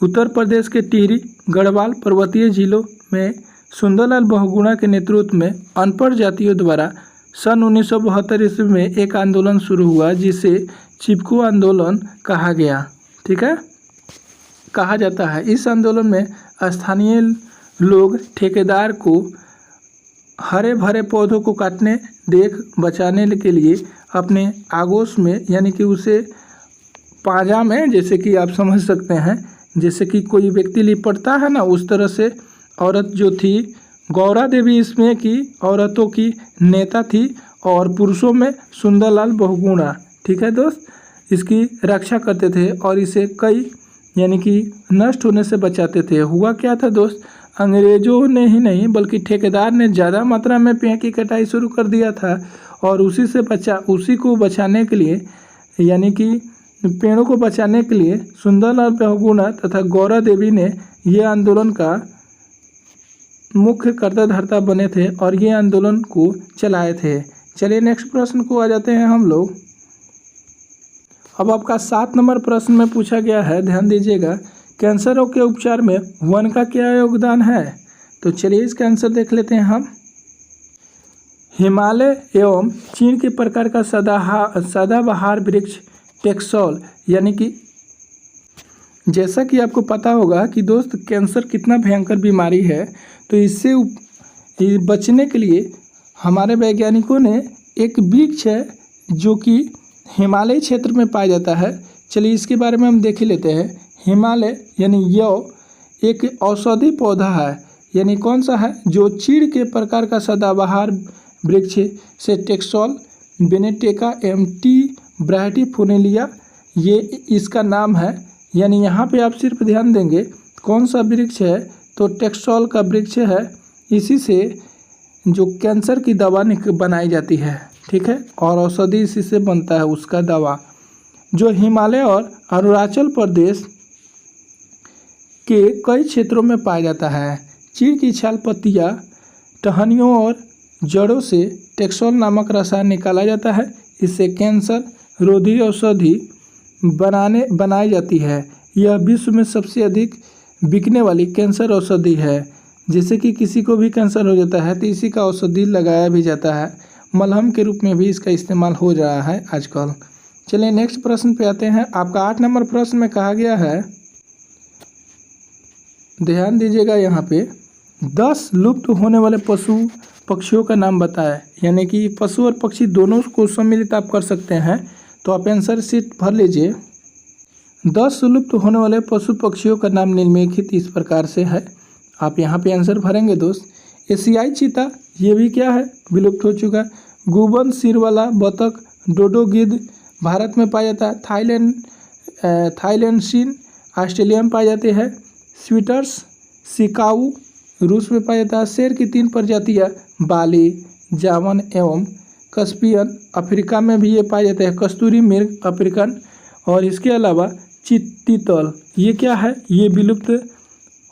उत्तर प्रदेश के टिहरी गढ़वाल पर्वतीय जिलों में सुंदरलाल बहुगुणा के नेतृत्व में अनपढ़ जातियों द्वारा सन 1972 ईस्वी में एक आंदोलन शुरू हुआ जिसे चिपको आंदोलन कहा गया। ठीक है, कहा जाता है। इस आंदोलन में स्थानीय लोग ठेकेदार को हरे भरे पौधों को काटने देख बचाने के लिए अपने आगोश में, यानी कि उसे पाजा में, जैसे कि आप समझ सकते हैं, जैसे कि कोई व्यक्ति लिपटता है ना, उस तरह से औरत जो थी गौरा देवी इसमें की औरतों की नेता थी और पुरुषों में सुंदरलाल बहुगुणा। ठीक है दोस्त, इसकी रक्षा करते थे और इसे कई यानी कि नष्ट होने से बचाते थे। हुआ क्या था दोस्त, अंग्रेजों ने ही नहीं बल्कि ठेकेदार ने ज़्यादा मात्रा में पेड़ की कटाई शुरू कर दिया था और उसी को बचाने के लिए, यानी कि पेड़ों को बचाने के लिए सुंदरलाल बहुगुणा तथा गौरा देवी ने ये आंदोलन का मुख्य कर्ता धर्ता बने थे और ये आंदोलन को चलाए थे। चलिए नेक्स्ट प्रश्न को आ जाते हैं हम लोग। अब आपका 7 नंबर प्रश्न में पूछा गया है, ध्यान दीजिएगा, कैंसर रोग के उपचार में वन का क्या योगदान है। तो चलिए इसका आंसर देख लेते हैं हम। हिमालय एवं चीन के प्रकार का सदाबहार वृक्ष टेक्सोल, यानी कि जैसा कि आपको पता होगा कि दोस्त कैंसर कितना भयंकर बीमारी है, तो इससे बचने के लिए हमारे वैज्ञानिकों ने एक वृक्ष है जो कि हिमालय क्षेत्र में पाया जाता है। चलिए इसके बारे में हम देख ही लेते हैं। हिमालय यानी यह एक औषधि पौधा है, यानी कौन सा है, जो चीड़ के प्रकार का सदाबहार वृक्ष से टेक्सोल बेनेटेका एमटी ब्राइटिफोनेलिया, ये इसका नाम है। यानी यहाँ पे आप सिर्फ ध्यान देंगे कौन सा वृक्ष है, तो टेक्सोल का वृक्ष है। इसी से जो कैंसर की दवा बनाई जाती है, ठीक है, और औषधि इसी से बनता है उसका दवा, जो हिमालय और अरुणाचल प्रदेश के कई क्षेत्रों में पाया जाता है। चीड़ की छाल, पत्तियाँ, टहनियों और जड़ों से टेक्सोल नामक रसायन निकाला जाता है। इससे कैंसर रोधी औषधि बनाई जाती है। यह विश्व में सबसे अधिक बिकने वाली कैंसर औषधि है। जैसे कि किसी को भी कैंसर हो जाता है तो इसी का औषधि लगाया भी जाता है, मलहम के रूप में भी इसका इस्तेमाल हो रहा है आजकल। चलिए नेक्स्ट प्रश्न पे आते हैं। आपका 8 नंबर प्रश्न में कहा गया है, ध्यान दीजिएगा यहाँ पे, 10 लुप्त होने वाले पशु पक्षियों का नाम बताएं। यानी कि पशु और पक्षी दोनों को सम्मिलित आप कर सकते हैं, तो आप आंसर शीट भर लीजिए। 10 लुप्त होने वाले पशु पक्षियों का नाम निम्नलिखित इस प्रकार से है। आप यहाँ पे आंसर भरेंगे दोस्त। एशियाई चीता, ये भी क्या है, विलुप्त हो चुका। गुबन सिर वाला बतख, डोडो गिद्ध भारत में पाया जाता है। थाईलैंड सीन ऑस्ट्रेलिया में पाए जाते हैं। स्वीटर्स सिकाऊ रूस में पाया जाता है। शेर की 3 प्रजातियाँ बाली, जावन एवं कस्पियन अफ्रीका में भी ये पाए जाते हैं। कस्तूरी मृग अफ्रीकन, और इसके अलावा चीतल, ये क्या है, ये विलुप्त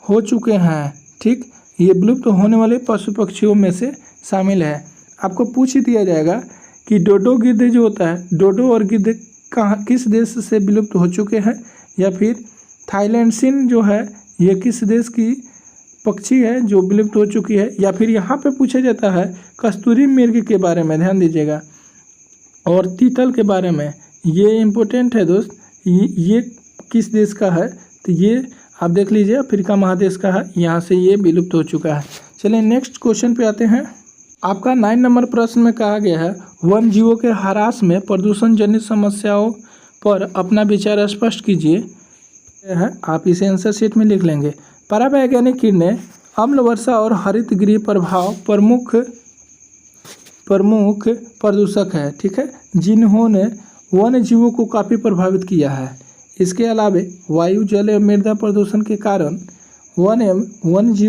हो चुके हैं। ठीक, ये विलुप्त होने वाले पशु पक्षियों में से शामिल है। आपको पूछ ही दिया जाएगा कि डोडो गिद्ध जो होता है, डोडो और गिद्ध कहाँ किस देश से विलुप्त हो चुके हैं, या फिर थाईलैंडसिन जो है ये किस देश की पक्षी है जो विलुप्त हो चुकी है, या फिर यहाँ पे पूछा जाता है कस्तूरी मृग के बारे में, ध्यान दीजिएगा, और तीतल के बारे में। ये इम्पोर्टेंट है दोस्त, ये किस देश का है, तो ये आप देख लीजिए अफ्रीका महादेश का है, यहाँ से ये विलुप्त हो चुका है। चलिए नेक्स्ट क्वेश्चन पे आते हैं। आपका 9 नंबर प्रश्न में कहा गया है वन जीवों के ह्रास में प्रदूषण जनित समस्याओं पर अपना विचार स्पष्ट कीजिए। है आप इसे आंसर शीट में लिख लेंगे। परावैज्ञानिक किरणें, अम्ल वर्षा और हरित गृह प्रभाव प्रमुख प्रदूषक है, ठीक है, जिन्होंने वन्य जीवों को काफ़ी प्रभावित किया है। इसके अलावा वायु, जल एवं मृदा प्रदूषण के कारण वन्य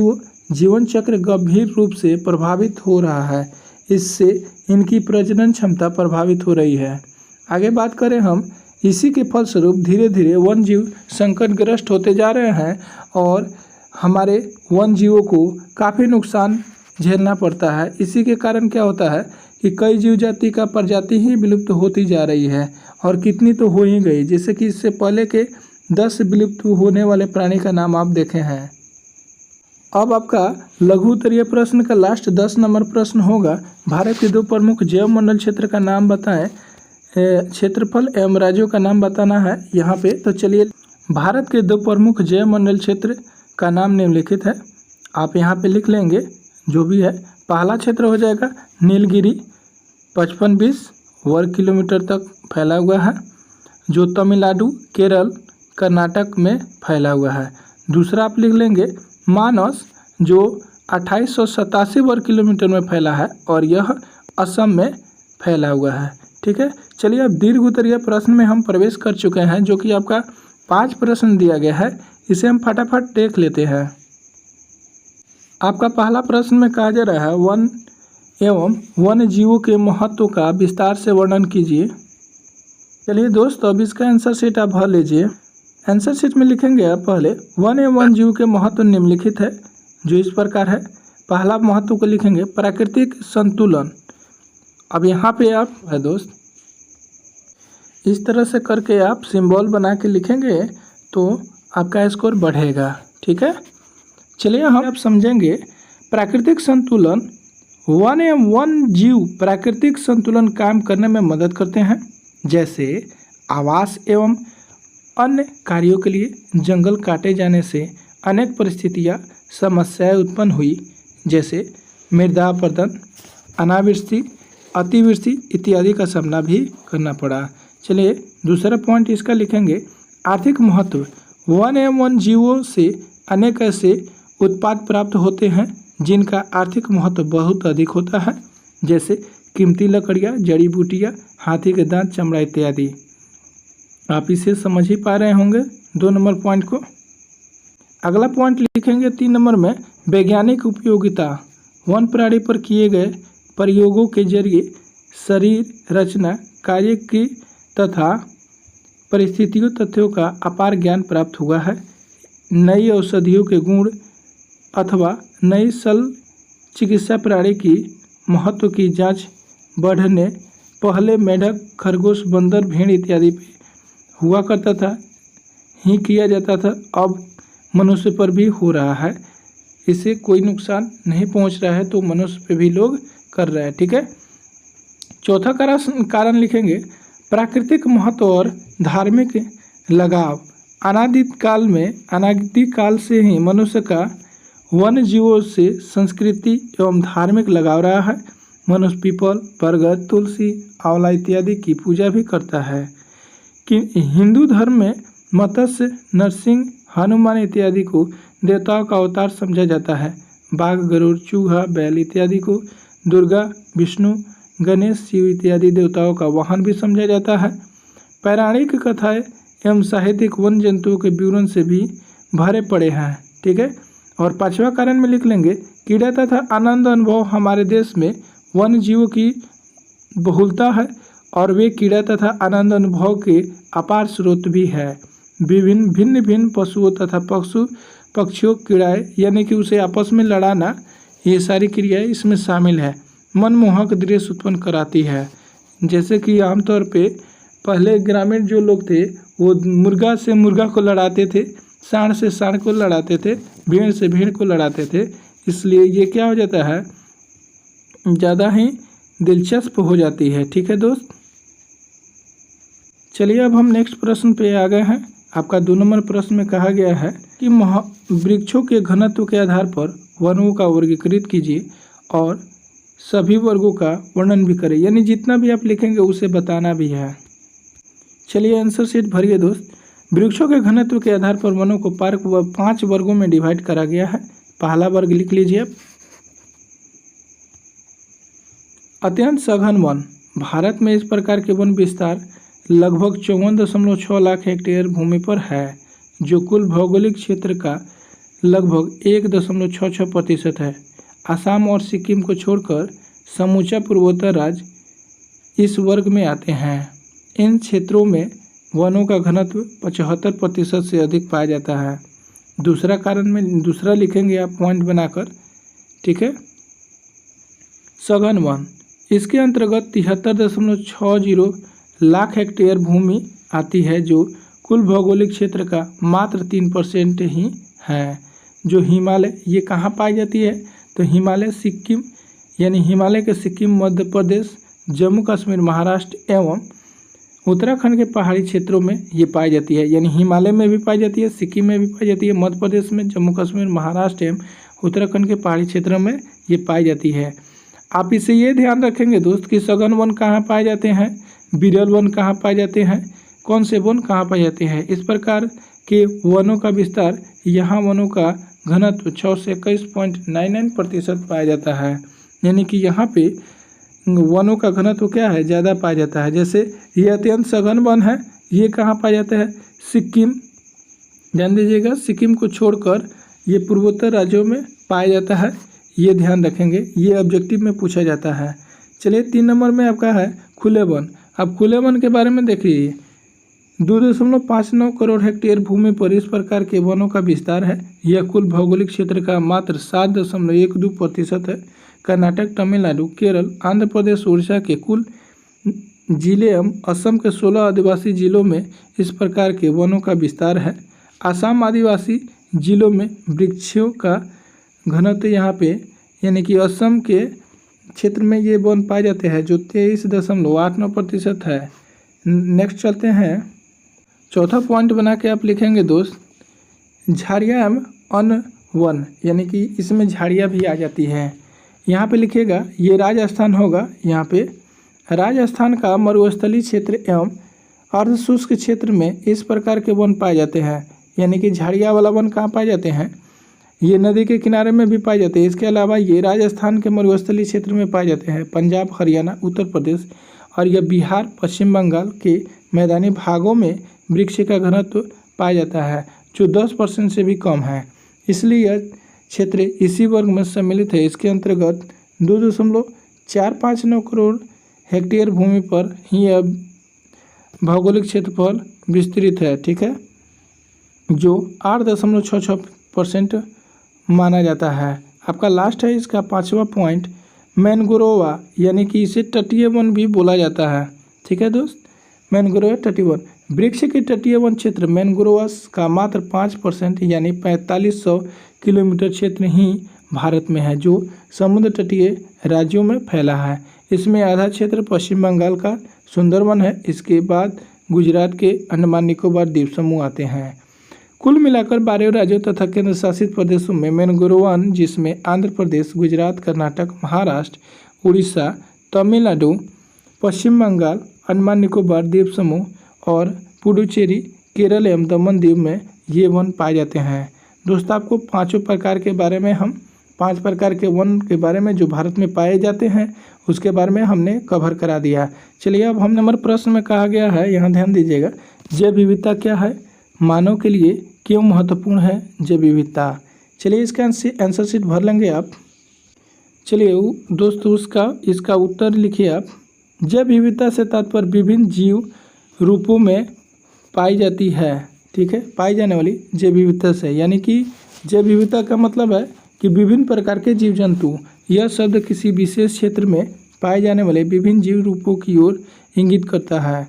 जीवन चक्र गंभीर रूप से प्रभावित हो रहा है। इससे इनकी प्रजनन क्षमता प्रभावित हो रही है। आगे बात करें हम, इसी के फलस्वरूप धीरे धीरे वन्य जीव संकटग्रस्त होते जा रहे हैं और हमारे वन्य जीवों को काफ़ी नुकसान झेलना पड़ता है। इसी के कारण क्या होता है कि कई जीव जाति का प्रजाति ही विलुप्त होती जा रही है, और कितनी तो हो ही गई। जैसे कि इससे पहले के 10 विलुप्त होने वाले प्राणी का नाम आप देखे हैं। अब आपका लघु उत्तरीय प्रश्न का लास्ट 10 नंबर प्रश्न होगा, भारत के 2 प्रमुख जैव मंडल क्षेत्र का नाम बताएं। क्षेत्रफल एवं राज्यों का नाम बताना है यहाँ पे। तो चलिए, भारत के 2 प्रमुख जैव मंडल क्षेत्र का नाम निम्नलिखित है, आप यहाँ पे लिख लेंगे जो भी है। पहला क्षेत्र हो जाएगा नीलगिरी, 55-20 वर्ग किलोमीटर तक फैला हुआ है, जो तमिलनाडु, केरल, कर्नाटक में फैला हुआ है। दूसरा आप लिख लेंगे मानस, जो 2887 वर्ग किलोमीटर में फैला है और यह असम में फैला हुआ है, ठीक है। चलिए, अब दीर्घ उत्तरीय प्रश्न में हम प्रवेश कर चुके हैं, जो कि आपका 5 प्रश्न दिया गया है। इसे हम फटाफट देख लेते हैं। आपका पहला प्रश्न में कहा जा रहा है वन एवं वन्य जीवों के महत्व का विस्तार से वर्णन कीजिए। चलिए दोस्तों, अब इसका आंसर शीट आप भर लीजिए। आंसर शीट में लिखेंगे आप पहले वन एवं वन्य जीव के महत्व निम्नलिखित है, जो इस प्रकार है। पहला महत्व को लिखेंगे प्राकृतिक संतुलन। अब यहाँ पे आप है दोस्त, इस तरह से करके आप सिंबल बना के लिखेंगे तो आपका स्कोर बढ़ेगा, ठीक है। चलिए, हम अब समझेंगे प्राकृतिक संतुलन। वन एवं वन्य जीव प्राकृतिक संतुलन कायम करने में मदद करते हैं, जैसे आवास एवं अन्य कार्यों के लिए जंगल काटे जाने से अनेक परिस्थितियाँ समस्याएं उत्पन्न हुई, जैसे मृदा अपरदन, अनावृष्टि, अतिवृष्टि इत्यादि का सामना भी करना पड़ा। चलिए, दूसरा पॉइंट इसका लिखेंगे आर्थिक महत्व। वन एवं वन्य जीवों से अनेक ऐसे उत्पाद प्राप्त होते हैं जिनका आर्थिक महत्व बहुत अधिक होता है, जैसे कीमती लकड़ियाँ, जड़ी बूटियाँ, हाथी के दांत, चमड़ा इत्यादि। आप इसे समझ ही पा रहे होंगे 2 नंबर पॉइंट को। अगला पॉइंट लिखेंगे 3 नंबर में वैज्ञानिक उपयोगिता। वन प्राणी पर किए गए प्रयोगों के जरिए शरीर रचना, कार्य की तथा परिस्थितियों तथ्यों का अपार ज्ञान प्राप्त हुआ है। नई औषधियों के गुण अथवा नई शल्य चिकित्सा प्राणी की महत्व की जांच बढ़ने पहले मेढक, खरगोश, बंदर, भेड़ इत्यादि पे हुआ करता था ही किया जाता था, अब मनुष्य पर भी हो रहा है। इससे कोई नुकसान नहीं पहुंच रहा है तो मनुष्य पे भी लोग कर रहे हैं, ठीक है। चौथा कारण लिखेंगे प्राकृतिक महत्व और धार्मिक लगाव। अनादि काल से ही मनुष्य का वन्य जीवों से संस्कृति एवं धार्मिक लगाव रहा है। मनुष्य पीपल, बरगद, तुलसी, आंवला इत्यादि की पूजा भी करता है। कि हिंदू धर्म में मत्स्य, नरसिंह, हनुमान इत्यादि को देवताओं का अवतार समझा जाता है। बाघ, गरुड़, चूहा, बैल इत्यादि को दुर्गा, विष्णु, गणेश, शिव इत्यादि देवताओं का वाहन भी समझा जाता है। पौराणिक कथाएं एवं साहित्यिक वन जंतुओं के विवरण से भी भरे पड़े हैं, ठीक है। और 5वां कारण में लिख लेंगे कीड़ा तथा आनंद अनुभव। हमारे देश में वन्य जीवों की बहुलता है और वे कीड़ा तथा आनंद अनुभव के अपार स्रोत भी है। भिन्न भिन्न पशुओं तथा पक्षियों कीड़ाएँ यानी कि उसे आपस में लड़ाना, ये सारी क्रियाएं इसमें शामिल है। मनमोहक दृश्य उत्पन्न कराती है। जैसे कि आमतौर पे पहले ग्रामीण जो लोग थे वो मुर्गा से मुर्गा को लड़ाते थे, सांड से सांड को लड़ाते थे, भेड़ से भेड़ को लड़ाते थे। इसलिए ये क्या हो जाता है, ज़्यादा ही दिलचस्प हो जाती है। ठीक है दोस्त, चलिए अब हम नेक्स्ट प्रश्न पे आ गए हैं। आपका 2 नंबर प्रश्न में कहा गया है कि वृक्षों के घनत्व के आधार पर वनों का वर्गीकृत कीजिए और सभी वर्गों का वर्णन भी करें। यानी जितना भी आप लिखेंगे उसे बताना भी है। चलिए आंसर शीट भरिए दोस्त। वृक्षों के घनत्व के आधार पर वनों को 5 वर्गों में डिवाइड करा गया है। पहला वर्ग लिख लीजिए आप, अत्यंत सघन वन। भारत में इस प्रकार के वन विस्तार लगभग 54.6 लाख हेक्टेयर भूमि पर है, जो कुल भौगोलिक क्षेत्र का लगभग 1.66% है। असम और सिक्किम को छोड़कर समूचा पूर्वोत्तर राज्य इस वर्ग में आते हैं। इन क्षेत्रों में वनों का घनत्व 75% से अधिक पाया जाता है। दूसरा कारण में दूसरा लिखेंगे आप पॉइंट बनाकर। ठीक है, सघन वन, इसके अंतर्गत 73.60 लाख हेक्टेयर भूमि आती है, जो कुल भौगोलिक क्षेत्र का मात्र 3% ही है। जो हिमालय, ये कहाँ पाई जाती है, तो हिमालय सिक्किम, यानी हिमालय के सिक्किम, मध्य प्रदेश, जम्मू कश्मीर, महाराष्ट्र एवं उत्तराखंड के पहाड़ी क्षेत्रों में ये पाई जाती है। यानी हिमालय में भी पाई जाती है, सिक्किम में भी पाई जाती है, मध्य प्रदेश में, जम्मू कश्मीर, महाराष्ट्र एवं उत्तराखंड के पहाड़ी क्षेत्रों में ये पाई जाती है। आप इसे ये ध्यान रखेंगे दोस्त कि सघन वन कहाँ पाए जाते हैं, विरल वन कहाँ पाए जाते हैं, कौन से वन कहाँ पाए जाते हैं। इस प्रकार के वनों का विस्तार, यहाँ वनों का घनत्व 6 से 21.99% पाया जाता है। यानी कि यहाँ पे वनों का घनत्व क्या है, ज़्यादा पाया जाता है। जैसे ये अत्यंत सघन वन है, ये कहाँ पाया जाता है, सिक्किम, ध्यान दीजिएगा, सिक्किम को छोड़कर ये पूर्वोत्तर राज्यों में पाया जाता है। ये ध्यान रखेंगे, ये ऑब्जेक्टिव में पूछा जाता है। चलिए 3 नंबर में आपका है खुले वन। अब खुले वन के बारे में देखिए, 2.59 करोड़ हेक्टेयर भूमि पर इस प्रकार के वनों का विस्तार है। यह कुल भौगोलिक क्षेत्र का मात्र 7.12% है। कर्नाटक, तमिलनाडु, केरल, आंध्र प्रदेश, उड़ीसा के कुल जिले एवं असम के 16 आदिवासी जिलों में इस प्रकार के वनों का विस्तार है। असम आदिवासी जिलों में वृक्षों का घनत्व यहाँ पे, यानी कि असम के क्षेत्र में ये वन पाए जाते हैं, जो 23.89% है। नेक्स्ट चलते हैं, चौथा पॉइंट बना के आप लिखेंगे दोस्त, झाड़ियाँ एवं अन्य वन, यानी कि इसमें झाड़ियाँ भी आ जाती हैं। यहाँ पे लिखिएगा, ये राजस्थान होगा। यहाँ पे राजस्थान का मरुस्थलीय क्षेत्र एवं अर्धशुष्क क्षेत्र में इस प्रकार के वन पाए जाते हैं। यानी कि झाड़ियाँ वाला वन कहाँ पाए जाते हैं, ये नदी के किनारे में भी पाए जाते हैं। इसके अलावा ये राजस्थान के मरुस्थलीय क्षेत्र में पाए जाते हैं। पंजाब, हरियाणा, उत्तर प्रदेश और यह बिहार, पश्चिम बंगाल के मैदानी भागों में वृक्ष का घनत्व पाया जाता है, जो 10% से भी कम है। इसलिए यह क्षेत्र इसी वर्ग में सम्मिलित है। इसके अंतर्गत 2.459 करोड़ हेक्टेयर भूमि पर ही यह भौगोलिक क्षेत्रफल विस्तृत है। ठीक है, जो 8.66% माना जाता है। आपका लास्ट है इसका 5वां पॉइंट, मैनग्रोवा, यानी कि इसे तटीय वन भी बोला जाता है। ठीक है दोस्त, मैनग्रोव तटीय वन। वृक्ष के तटीय वन क्षेत्र मैनग्रोव्स का मात्र 5% यानी 4500 किलोमीटर क्षेत्र ही भारत में है, जो समुद्र तटीय राज्यों में फैला है। इसमें आधा क्षेत्र पश्चिम बंगाल का सुंदरवन है। इसके बाद गुजरात के अंडमान निकोबार द्वीप समूह आते हैं। कुल मिलाकर 12 राज्यों तथा केंद्र शासित प्रदेशों में मैनग्रोव वन, जिसमें आंध्र प्रदेश, गुजरात, कर्नाटक, महाराष्ट्र, उड़ीसा, तमिलनाडु, पश्चिम बंगाल, अंडमान निकोबार द्वीप समूह और पुडुचेरी, केरल एवं दमन द्वीप में ये वन पाए जाते हैं। दोस्तों, आपको 5 प्रकार के बारे में, हम 5 प्रकार के वन के बारे में जो भारत में पाए जाते हैं उसके बारे में हमने कवर करा दिया। चलिए अब हम नंबर प्रश्न में कहा गया है, यहाँ ध्यान दीजिएगा, जैव विविधता क्या है, मानव के लिए क्यों महत्वपूर्ण है जैव विविधता। चलिए इसका आंसर शीट भर लेंगे आप। चलिए दोस्तों, इसका उत्तर लिखिए आप। जैव विविधता से तात्पर्य विभिन्न जीव रूपों में पाई जाती है। ठीक है, पाई जाने वाली जैव विविधता से, यानी कि जैव विविधता का मतलब है कि विभिन्न प्रकार के जीव जंतु यह शब्द किसी विशेष क्षेत्र में पाए जाने वाले विभिन्न जीव रूपों की ओर इंगित करता है।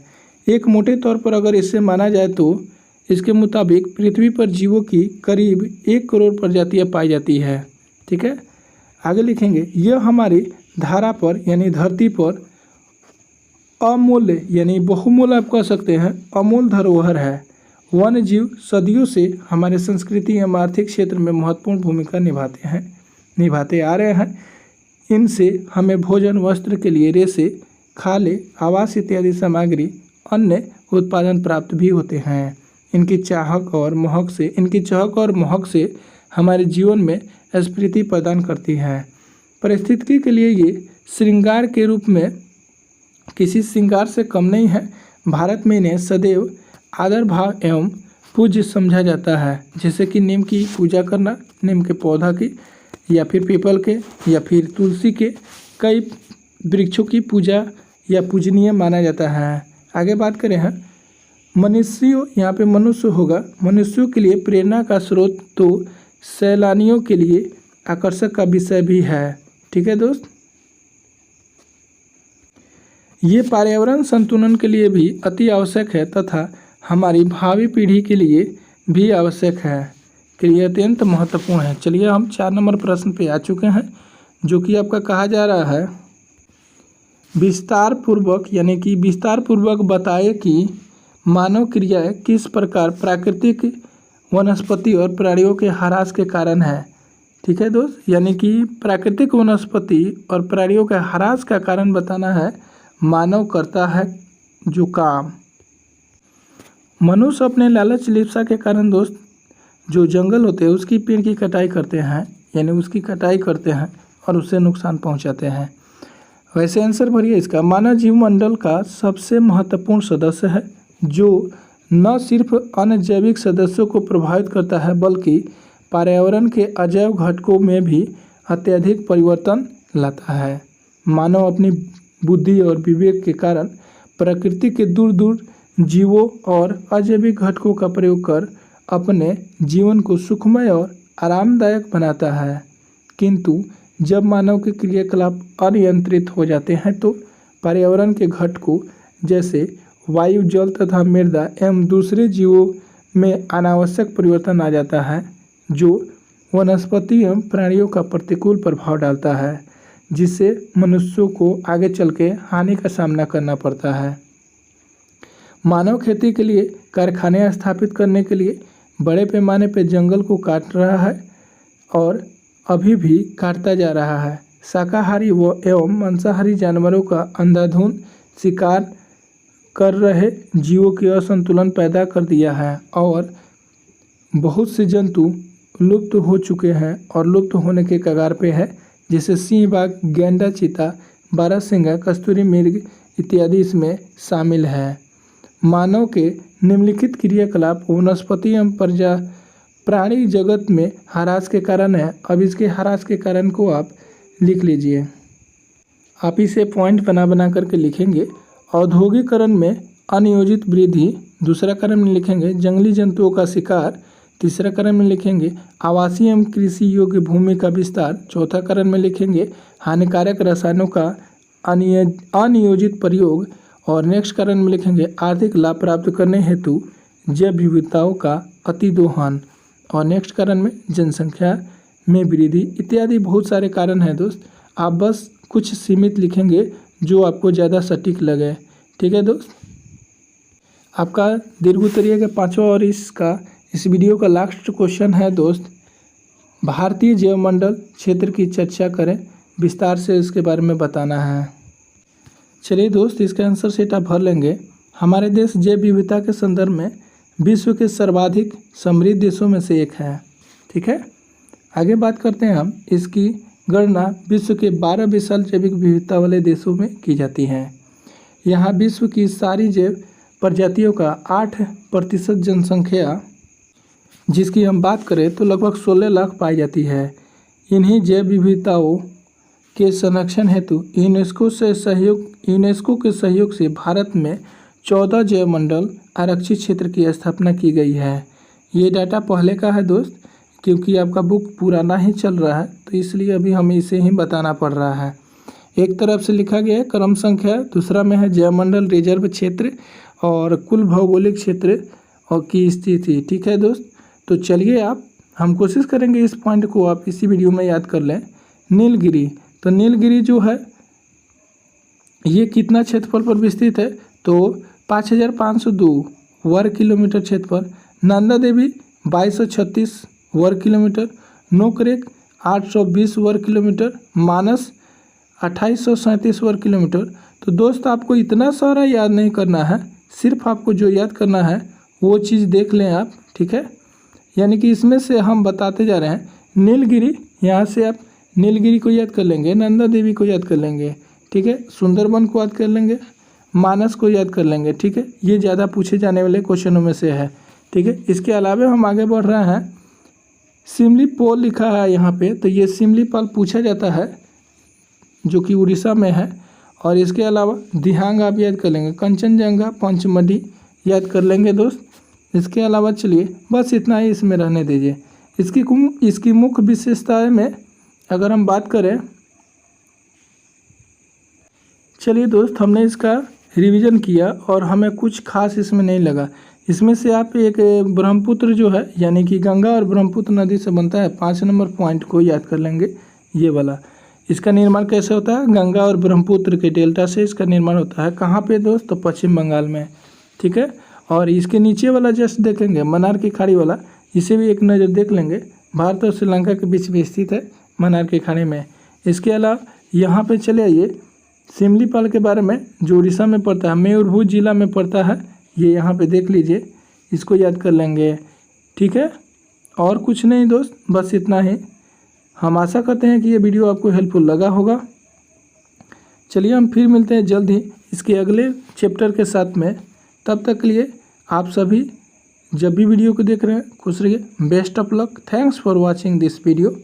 एक मोटे तौर पर अगर इसे माना जाए तो इसके मुताबिक पृथ्वी पर जीवों की करीब 1 करोड़ प्रजातियां पाई जाती है। ठीक है, आगे लिखेंगे, यह हमारी धारा पर यानी धरती पर अमूल्य यानी बहुमूल्य आप कह सकते हैं अमूल धरोहर है। वन्य जीव सदियों से हमारे संस्कृति एवं आर्थिक क्षेत्र में महत्वपूर्ण भूमिका निभाते आ रहे हैं। इनसे हमें भोजन, वस्त्र के लिए रेशे, खाले, आवास इत्यादि सामग्री, अन्य उत्पादन प्राप्त भी होते हैं। इनकी चहक और महक से हमारे जीवन में स्फूर्ति प्रदान करती है। पारिस्थितिकी के लिए ये श्रृंगार के रूप में किसी श्रृंगार से कम नहीं है। भारत में इन्हें सदैव आदर भाव एवं पूज्य समझा जाता है, जैसे कि नीम की पूजा करना, नीम के पौधा की या फिर पीपल के या फिर तुलसी के कई वृक्षों की पूजा या पूजनीय माना जाता है। आगे बात करें हैं मनुष्यों, यहाँ पे मनुष्य होगा। मनुष्यों के लिए प्रेरणा का स्रोत तो सैलानियों के लिए आकर्षक का विषय भी है। ठीक है दोस्त, ये पर्यावरण संतुलन के लिए भी अति आवश्यक है तथा हमारी भावी पीढ़ी के लिए भी आवश्यक है, कि ये अत्यंत महत्वपूर्ण है। चलिए हम 4 नंबर प्रश्न पे आ चुके हैं, जो कि आपका कहा जा रहा है विस्तार पूर्वक बताए कि मानव क्रियाएं किस प्रकार प्राकृतिक वनस्पति और प्राणियों के ह्रास के कारण है। ठीक है दोस्त, यानी कि प्राकृतिक वनस्पति और प्राणियों के ह्रास का कारण बताना है। मानव करता है जो काम। मनुष्य अपने लालच लिप्सा के कारण दोस्त जो जंगल होते हैं उसकी पेड़ की कटाई करते हैं, यानी उसकी कटाई करते हैं और उससे नुकसान पहुंचाते हैं। वैसे आंसर भरिए इसका। मानव जीव मंडल का सबसे महत्वपूर्ण सदस्य है, जो न सिर्फ अन्य जैविक सदस्यों को प्रभावित करता है बल्कि पर्यावरण के अजैव घटकों में भी अत्यधिक परिवर्तन लाता है। मानव अपनी बुद्धि और विवेक के कारण प्रकृति के दूर जीवों और अजैविक घटकों का प्रयोग कर अपने जीवन को सुखमय और आरामदायक बनाता है, किंतु जब मानव के क्रियाकलाप अनियंत्रित हो जाते हैं तो पर्यावरण के घटकों जैसे वायु, जल तथा मृदा एवं दूसरे जीवों में अनावश्यक परिवर्तन आ जाता है, जो वनस्पति एवं प्राणियों का प्रतिकूल प्रभाव डालता है, जिससे मनुष्यों को आगे चल के हानि का सामना करना पड़ता है। मानव खेती के लिए कारखाने स्थापित करने के लिए बड़े पैमाने पर जंगल को काट रहा है और अभी भी काटता जा रहा है। शाकाहारी एवं मांसाहारी जानवरों का अंधाधुंध शिकार कर रहे जीवों की असंतुलन पैदा कर दिया है और बहुत से जंतु लुप्त हो चुके हैं और लुप्त होने के कगार पे है, जैसे सिंह, बाघ, गैंडा, चीता, बारहसिंगा, कस्तूरी मृग इत्यादि इसमें शामिल है। मानव के निम्नलिखित क्रियाकलाप वनस्पति एवं प्राणी जगत में ह्रास के कारण है। अब इसके ह्रास के कारण को आप लिख लीजिए। आप इसे पॉइंट बना करके लिखेंगे। औद्योगिकरण में अनियोजित वृद्धि, दूसरा कारण में लिखेंगे जंगली जंतुओं का शिकार, तीसरा कारण में लिखेंगे आवासीय एवं कृषि योग्य भूमि का विस्तार, चौथा कारण में लिखेंगे हानिकारक रसायनों का अनियोजित प्रयोग और नेक्स्ट कारण में लिखेंगे आर्थिक लाभ प्राप्त करने हेतु जैव विविधताओं का अतिदोहन और नेक्स्ट कारण में जनसंख्या में वृद्धि इत्यादि बहुत सारे कारण हैं दोस्त। आप बस कुछ सीमित लिखेंगे जो आपको ज़्यादा सटीक लगे। ठीक है दोस्त, आपका दीर्घ उत्तरीय का 5वां और इस वीडियो का लास्ट क्वेश्चन है दोस्त, भारतीय जैवमंडल क्षेत्र की चर्चा करें, विस्तार से इसके बारे में बताना है। चलिए दोस्त, इसका आंसर सीट आप भर लेंगे। हमारे देश जैव विविधता के संदर्भ में विश्व के सर्वाधिक समृद्ध देशों में से एक है। ठीक है, आगे बात करते हैं हम। इसकी गणना विश्व के 12 विशाल जैविक विविधता वाले देशों में की जाती है। यहाँ विश्व की सारी जैव प्रजातियों का 8% जनसंख्या जिसकी हम बात करें तो लगभग 16 लाख पाई जाती है। इन्हीं जैव विविधताओं के संरक्षण हेतु यूनेस्को के सहयोग से भारत में 14 जैव मंडल आरक्षित क्षेत्र की स्थापना की गई है। ये डाटा पहले का है दोस्त, क्योंकि आपका बुक पुराना ही चल रहा है, तो इसलिए अभी हमें इसे ही बताना पड़ रहा है। एक तरफ से लिखा गया है क्रम संख्या, दूसरा में है जयमंडल रिजर्व क्षेत्र और कुल भौगोलिक क्षेत्र और की स्थिति। ठीक है दोस्त, तो चलिए हम कोशिश करेंगे इस पॉइंट को आप इसी वीडियो में याद कर लें। नीलगिरी, तो नीलगिरी जो है ये कितना क्षेत्रफल पर विस्तृत है, तो 5502 वर्ग किलोमीटर क्षेत्रफल। नंदा देवी 2236 वर्ग किलोमीटर। नोकरेक 820 वर्ग किलोमीटर। मानस 2837 वर्ग किलोमीटर। तो दोस्त आपको इतना सारा याद नहीं करना है, सिर्फ आपको जो याद करना है वो चीज़ देख लें आप। ठीक है, यानी कि इसमें से हम बताते जा रहे हैं। नीलगिरी, यहाँ से आप नीलगिरी को याद कर लेंगे, नंदा देवी को याद कर लेंगे। ठीक है, सुंदरबन को याद कर लेंगे, मानस को याद कर लेंगे। ठीक है, ये ज़्यादा पूछे जाने वाले क्वेश्चनों में से है। ठीक है, इसके अलावा हम आगे बढ़ रहे हैं। सिमलीपाल लिखा है यहाँ पे, तो ये सिमलीपाल पूछा जाता है जो कि उड़ीसा में है। और इसके अलावा दिहांग आप याद कर लेंगे, कंचनजंगा पंचमढ़ी याद कर लेंगे दोस्त। इसके अलावा चलिए बस इतना ही इसमें रहने दीजिए। इसकी मुख्य विशेषताएं में अगर हम बात करें, चलिए दोस्त हमने इसका रिवीजन किया और हमें कुछ खास इसमें नहीं लगा। इसमें से आप एक ब्रह्मपुत्र जो है, यानी कि गंगा और ब्रह्मपुत्र नदी से बनता है, 5 नंबर पॉइंट को याद कर लेंगे ये वाला। इसका निर्माण कैसे होता है, गंगा और ब्रह्मपुत्र के डेल्टा से इसका निर्माण होता है। कहाँ पे दोस्त, तो पश्चिम बंगाल में। ठीक है, और इसके नीचे वाला जस्ट देखेंगे मन्नार की खाड़ी वाला, इसे भी एक नज़र देख लेंगे। भारत और श्रीलंका के बीच में स्थित है मन्नार की खाड़ी में। इसके अलावा यहाँ पे चले आइए सिमलीपाल के बारे में, जो उड़ीसा में पड़ता है, मयूरभंज जिला में पड़ता है। ये यहाँ पे देख लीजिए, इसको याद कर लेंगे। ठीक है, और कुछ नहीं दोस्त, बस इतना ही। हम आशा करते हैं कि ये वीडियो आपको हेल्पफुल लगा होगा। चलिए हम फिर मिलते हैं जल्द ही इसके अगले चैप्टर के साथ में। तब तक के लिए आप सभी जब भी वीडियो को देख रहे हैं खुश रहिए। Best of luck. Thanks for watching this video.